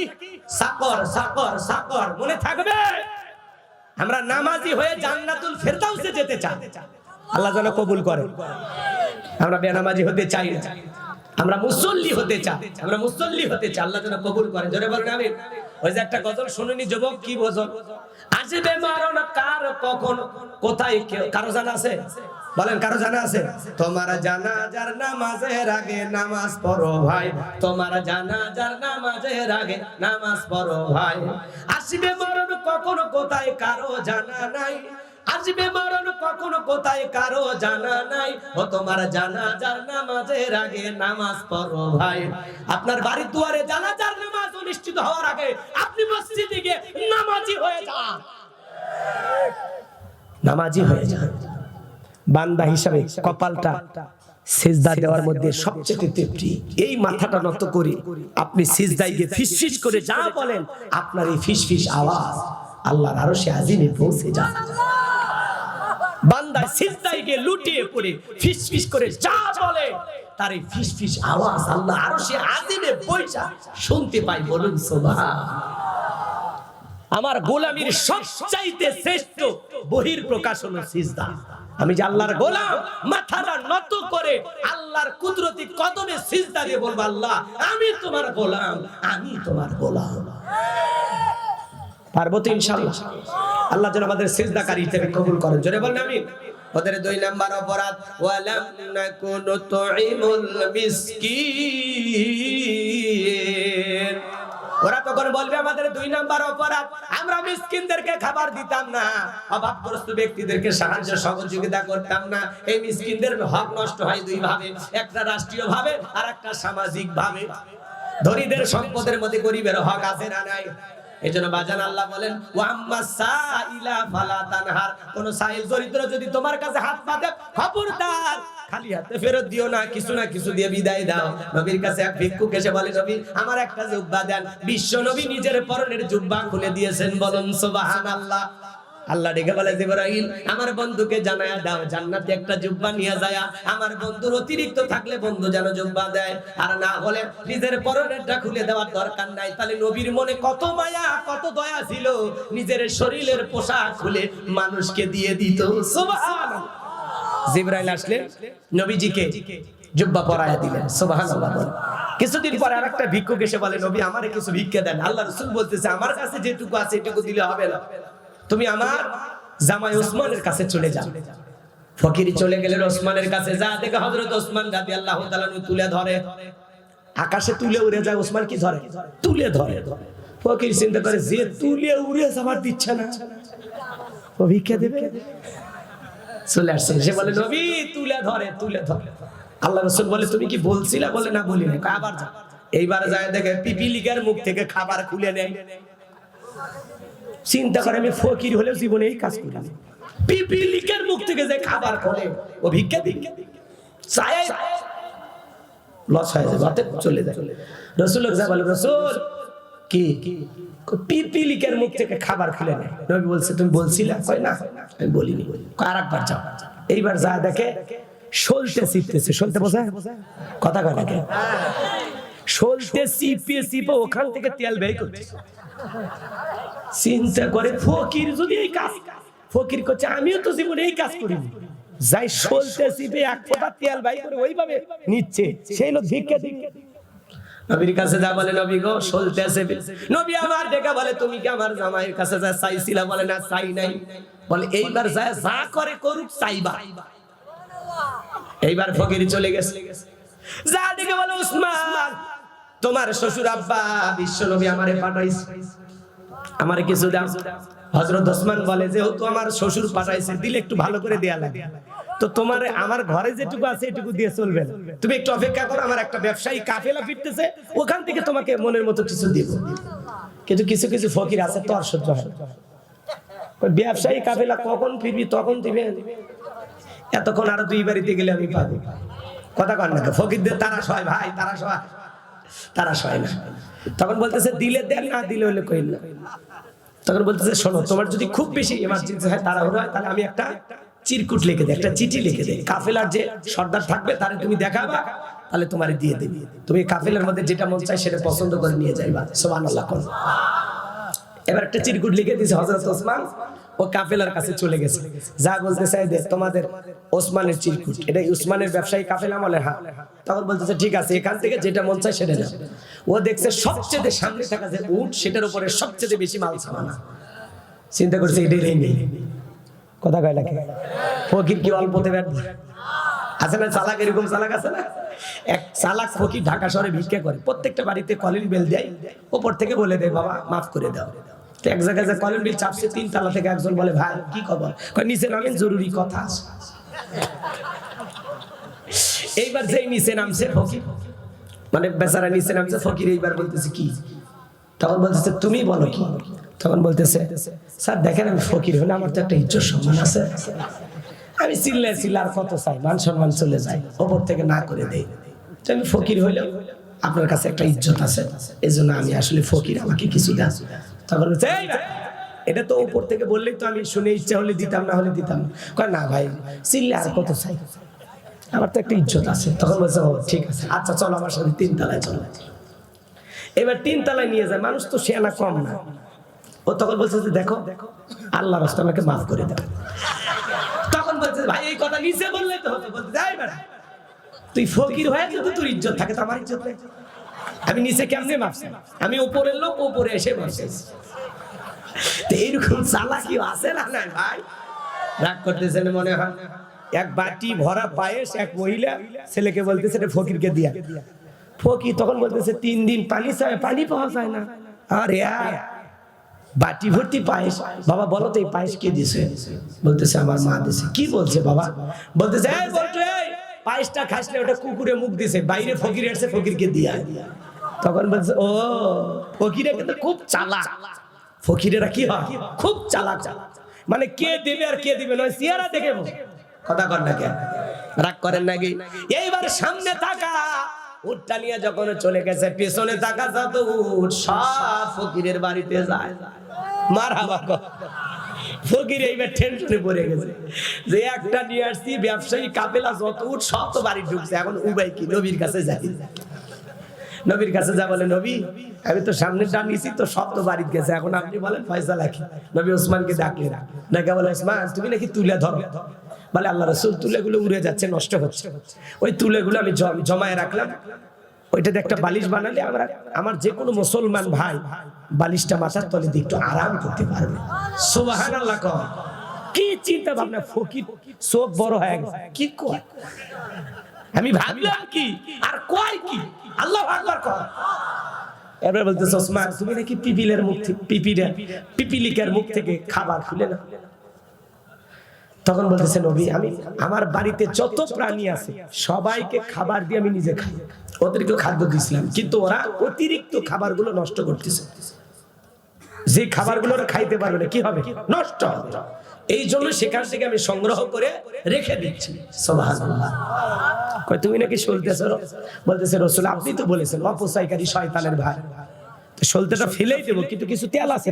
সাকর। সাকর সাকর মনে থাকবে। আমরা নামাজি হয়ে জান্নাতুল ফেরদাউসে যেতে চাই, আল্লাহ যেন কবুল করে। আমরা বেনামাজি হতে চাই না, আমরা মুসল্লি হতে চাই। আমরা মুসল্লি হতে চাই, আল্লাহ যেন কবুল করে। জোরে বলেন আমিন। ওই যে একটা গজল শুনুনি যুবক, কি গজল? আসবে মরণ কার কখন কোথায়, কারো জানা আছে? বলেন কারো জানা আছে? তোমার জানাজার নামাজের আগে নামাজ পড়ো ভাই, তোমার জানাজার নামাজের আগে নামাজ পড়ো ভাই। আসবে মরণ কখন কোথায় কারো জানা নাই, আসবে মরণ কখন কোথায় কারো জানা নাই। ও তোমার জানাজার নামাজের আগে নামাজ পড়ো ভাই। আপনার বাড়ির দুয়ারে জানাজার নামাজ অনুষ্ঠিত হওয়ার আগে আপনি মসজিদে গিয়ে নামাজি হয়ে যান, নামাজি হয়ে যান। বান্দা হিসাবে কপালটা সিজদা দেওয়ার মধ্যে সবচেয়ে তৃপ্তি। এই মাথাটা নত করে আপনি সিজদায় গিয়ে ফিসফিস করে যা বলেন, আপনার এই ফিসফিস আওয়াজ আল্লাহর আরশে আজিমে পৌঁছে যায়। বান্দা সিজদায় গিয়ে লুটিয়ে পড়ে ফিসফিস করে যা বলে, তার এই ফিসফিস আওয়াজ আল্লাহ আরশে আজিমে পৌঁছা শুনতে পাই। বলুন সুবহানাল্লাহ। আমার গোলামীর সবচাইতে শ্রেষ্ঠ বহির প্রকাশ হলো সিজদা। আমি যে আল্লাহর গোলাম, মাথাটা নত করে আল্লাহর কুদরতি কদমে সিজদা দিয়ে বলবো, আল্লাহ আমি তোমার গোলাম, আমি তোমার গোলাম। পারবো তো ইনশাআল্লাহ? আল্লাহ যেন আমাদের সিজদাকারী হিসেবে কবুল করেন। জোরে বলেন আমিন। ওদের 2 নাম্বার অপরাধ, ওয়ালাম নাকুনু তুইমুল মিসকিন। ওরা তখন বলবে আমাদের 2 নাম্বার অপরাধ, আমরা মিসকিনদেরকে খাবার দিতাম না, অভাবগ্রস্ত ব্যক্তিদেরকে সাহায্য সহযোগিতা করতাম না। এই মিসকিনদের হক নষ্ট হয় 2 ভাবে, একটা রাষ্ট্রীয় ভাবে আর একটা সামাজিক ভাবে। ধনীদের সম্পদের মধ্যে গরিবের হক আছে না নাই? এজন্য বাজান আল্লাহ বলেন, ওয়া আম্মা সাইলা ফালা তানহার। কোন সাইল দরিদ্র যদি তোমার কাছে হাত পাতে, খবরদার খালি হাতে ফেরত দিও না, কিছু না কিছু দিয়ে বিদায় দাও। নবীর কাছে এক ভিক্ষুক এসে বলে, নবী আমার একটা জুব্বা দেন। বিশ্ব নবী নিজের পরনের জুব্বা খুলে দিয়েছেন। বলুন সুবহানাল্লাহ। আল্লাহ ডেকে বলে, জিবরাইল আমার বন্ধুকে জানায়া দাও জান্নাতে একটা জুব্বা নিয়ে যায়। আমার বন্ধুর অতিরিক্ত থাকলে বন্ধু যেন জুব্বা দেয়, আর না হলে নিজের পরনেরটা খুলে দেওয়ার দরকার নাই। তাহলে নবীর মনে কত মায়া, কত দয়া ছিল, নিজের শরীরের পোশাক খুলে মানুষকে দিয়ে দিত। সুবহানাল্লাহ। জিবরাইল আসলেন, নবীজিকে জুব্বা পরায়া দিলেন। সুবহানাল্লাহ। কিছুদিন পরে আরেকটা ভিক্ষুক এসে বলে, নবী আমারে কিছু ভিক্ষা দেন। আল্লাহ রাসূল বলতেছে, আমার কাছে যেটুকু আছে এটুকু দিলে হবে না, তুমি আমার জামাই ওসমানের কাছে চলে যাও। ফকির চলে গেলেন ওসমানের কাছে। যা দেখে হযরত ওসমান রাদিয়াল্লাহু তাআলা তুলে ধরে, আকাশে তুলে উড়ে যায়। ওসমান কি ধরে? তুলে ধরে। ফকির চিন্তা করে যে তুলে উড়ে যাবার দিচ্ছে না, ও ভিক্ষা দেবে। চলে আসছে, সে বলে নবী তুলে ধরে, তুলে ধরে। আল্লাহ রাসূল বলে তুমি কি বলছিলা? বলে না বলি না। আবার যা। এইবার যায় দেখে পিপিলিকার মুখ থেকে খাবার খুলে নেয়। চিন্তা করে আমি ফকির হলেও জীবনে এই কাজ করি, পিপিলিকার মুখ থেকে যে খাবার খোলে ও ভিক্ষা দিই, চায় লস হয়ে যায়, বাতে চলে যায়। রাসূল বলে রাসূল কি পিপিলিকার মুখ থেকে খাবার খুলে নেয়। নবী বলছে তুমি বলছিলা? কয় না আমি বলিনি। আরেকবার যাও। এইবার যা দেখে সলতে চিপতেছে। সলতে বোঝা কথা কয় নাকি? সলতে চিপে চিপে ওখান থেকে তেল বের করছে। চিন্তা করে ফকির যদি এই কাজ, ফকির করছে আমিও তো জীবনে এই কাজ করিনি, যাই সলতে চিপে এক ফোঁটা তেল বের করে ওইভাবে নিচ্ছে, সেই লোক ভিক্ষা দিই। নবীর কাছে যা বলে নবী গো সলতে চিপে। নবী আমার ডেকে বলে তুমি কি আমার জামাইয়ের কাছে যা চাইছিলা? বলে না চাই নাই। বলে এইবার যা করে করুক, চাইবা। এইবার ফকির চলে গেছে, যা ডেকে বলে উসমান তোমার শ্বশুর আব্বা বিশ্ব নবী আমারে পাঠাইছে, আমারে কিছু দাও। হযরত ওসমান বলে যেহেতু আমার শ্বশুর পাঠাইছে, দিলে একটু ভালো করে দেয়া লাগে, তো তোমার আমার ঘরে যেটুকু আছে এটুকু দিয়ে চলবে না, তুমি একটু অপেক্ষা করো, আমার একটা ব্যবসায়ী কাফেলা ফিরতেছে, ওখান থেকে তোমাকে মনের মতো কিছু দিব। কিন্তু কিছু কিছু ফকির আছে তো আর সহ্য হয়, ওই ব্যবসায়ী কাফেলা কখন ফিরবি তখন দিবেন, এতক্ষণ আরো 2 বাড়িতে গেলে আমি পাবো। কথা কন না, ফকিরদের তারা সয় ভাই, তারা সয়, তারা সয় না। তখন বলতেছে দিলে দেন, না দিলে হলে কইল না। তখন বলতেছে শোনো তোমার যদি খুব বেশি ইমার্জেন্সি হয়, তাড়াহুড়ো হয়, তাহলে আমি একটা চিরকুট লিখে দেই, একটা চিঠি লিখে দেই, কাফেলার যে সর্দার থাকবে তারে তুমি দেখাবা, তাহলে তোমারে দিয়ে দেবে, তুমি কাফেলার মধ্যে যেটা মন চায় সেটা পছন্দ করে নিয়ে যাইবা। সুবহানাল্লাহ। এবার একটা চিরকুট লিখে দিয়েছে হযরত ওসমান, ও কাফেলার কাছে চলে গেছে, যা বলতে চাই দে তোমাদের ওসমানের চিরকুট, এটা উসমানের ব্যবসায়ী কাফেলা বলে। হ্যাঁ। তখন বলতেছে ঠিক আছে, এখান থেকে যেটা মন চায় সেটা নাও। ও দেখছে সবচেয়ে সামনে থাকা যে উট, সেটার উপরে সবচেয়ে বেশি মাল সামানা। চিন্তা করছে এটাই নেই। কথা কয় নাকি? ফকির কি অল্পতে ব্যর্থ আছে না? চালাক এরকম চালাক আছে না? এক চালাক ফকির ঢাকা শহরে ভিক্ষা করে, প্রত্যেকটা বাড়িতে কলিং বেল দেয়, উপর থেকে বলে দেয় বাবা মাফ করে দাও। তো এক জায়গায় যে কলিং বেল চাপছে, 3 তলা থেকে একজন বলে ভাই কি খবর? কয় নিচে নামেন, জরুরি কথা আছে। এইবার যেই নিচে নামছে ফকির, মানে বেচারা নিচে নামছে, ফকির এইবার বলতেছে কি? তখন বলতেছে তুমি বলো কি? তখন বলতেছে স্যার দেখেন আমি ফকির হলে আমার তো একটা ইজ্জত সম্মান আছে, আমি চিল্লা আর কত চাই, মান সম্মান চলে যায়, ওপর থেকে না করে দেই, আমি ফকির হইলেও আপনার কাছে একটা ইজ্জত আছে, এই জন্য আমি আসলে ফকির, আমাকে কিছু দেন। তখন বলছে এটা তো উপর থেকে বললেই তো আমি শুনে ইচ্ছা হলে দিতাম, না হলে দিতাম না। কয় না ভাই চিল্লা আর কত চাই, আমার তো একটা ইজ্জত আছে। তখন বলছে ও ঠিক আছে, আচ্ছা চলো আমার সাথে 3 তলায় চলো। এবার 3 তলায় নিয়ে যায়, মানুষ তো সেনা কম না। ও তখন বলছে যে দেখো আল্লাহর রাস্তায় আমাকে মাফ করে দাও। তখন বলছে ভাই এই কথা নিচে বললে তো হতো। বলতে যাই বেটা, তুই ফকির হয়ে যদি তোর ইজ্জত থাকে তো আমার ইজ্জত নেই, আমি নিচে কেমনে মাপছি? আমি উপরের লোক, উপরে এসে বসেছি। তো এইরকম চালাকি আছে না? না ভাই রাগ করতেছেন মনে হয়। এক বাটি ভরা পায়েস এক মহিলা ছেলেকে বলতেছে এটা ফকিরকে দিয়া। ফকির তখন বলতেছে 3 দিন পানি চায়, পানি পাওয়া যায় না। আরে বাটি ভর্তি পায়েস, বাবা বলো তো এই পায়েস কে দিছে? বলতেছে আমার মা দিছে। কি বলছে বাবা? বলতেছে এই বলতো এই পায়েসটা খাসলে ওটা কুকুরে মুখ দিছে, বাইরে ফকির এসে ফকিরকে দিয়া। তখন বলছে ও ফকিরে কিন্তু খুব চালাক, ফকিরেরা কি হয় খুব চালাক, মানে কে দেবে আর কে দিবে নয় চেহারা দেখে। কথা কর না কেন, রাগ করেন নাকি? এইবার সামনে থাকা উটটা নিয়ে যখন চলে গেছে, পেছনে থাকা যত উট সব ফকিরের বাড়িতে যায়। মারহাবা। ফকির এইবার টেনশনে পড়ে গেছে যে একটা নিয়ে আসছি, ব্যবসায়ী কাফেলা যত উট সব তো বাড়ি ঢুকছে, এখন উপায় কি? নবীর কাছে যাই। নবীর কাছে যা বলে নবী আমি তো সামনে টানিয়েছি তো সব তো বাড়িতে গেছে, এখন আপনি বলেন ফয়সালা কি? নবী ওসমানকে ডাকলেন, ডাকে বলে ওসমান তুমি নাকি তুলে ধরো। বলে আল্লাহ রাসূল তুলেগুলো উড়ে যাচ্ছে, নষ্ট হচ্ছে, ওই তুলেগুলো আমি জমায়ে রাখলাম, ওইটাতে একটা বালিশ বানালে আমার যে কোনো মুসলমান ভাই বালিশটা মাথার তলে দিয়ে একটু আরাম করতে পারবে। সুবহানাল্লাহ। কি চিন্তা ভাবনা! ফকির চোখ বড় হয়ে গেছে, কি কয় আমি ভাবলাম কি আর কয় কি? আল্লাহু আকবার কয়। এবার বলতেছে ওসমান তুমি নাকি পিপিলের মুখ থেকে পিপিলিকার মুখ থেকে খাবার খুলে না। তখন বলতেছে নবী আমি আমার বাড়িতে যত প্রাণী আছে সবাইকে খাবার দিয়ে আমি নিজে খাই, অতিরিক্ত খাদ্য দিয়েছিলাম, কিন্তু ওরা অতিরিক্ত খাবারগুলো নষ্ট করতেছে, যে খাবারগুলো ওরা খাইতে পারবে না কি হবে, নষ্ট হবে। এই জন্য সেখান থেকে আমি সংগ্রহ করে রেখে দিচ্ছি। সুবহানাল্লাহ। কয় তুমি নাকি সলতেছ? বলতেছে রাসূল আপনি তো বলেছেন অপচয়কারী শয়তানের ভাই, তো সলতেটা ফেলেই দেবো, কিন্তু কিছু তেল আছে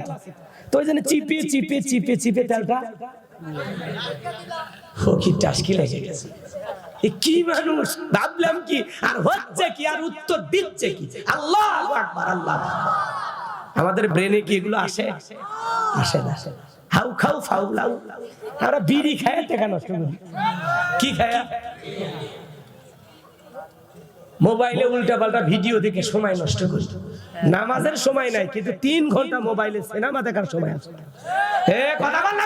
তো ওই জন্য চিপে চিপে চিপে চিপে তেলটা কি টাসকি লেগে গেছে। কি মানুষ, ভাবলাম কি আর হচ্ছে কি আর উত্তর দিচ্ছে কি। আল্লাহু আকবার, আল্লাহ। আমাদের ব্রেনে কি এগুলো আসে? আসে না। হাউ খাও ফাউ লাউ, আমরা বিড়ি খায় টাকা নষ্ট করি, কি খায় মোবাইলে উল্টা পাল্টা ভিডিও দেখে সময় নষ্ট করি। নামাজের সময় নাই, কিন্তু 3 ঘন্টা মোবাইলে সিনেমা দেখার সময় আছে। কথা বল না।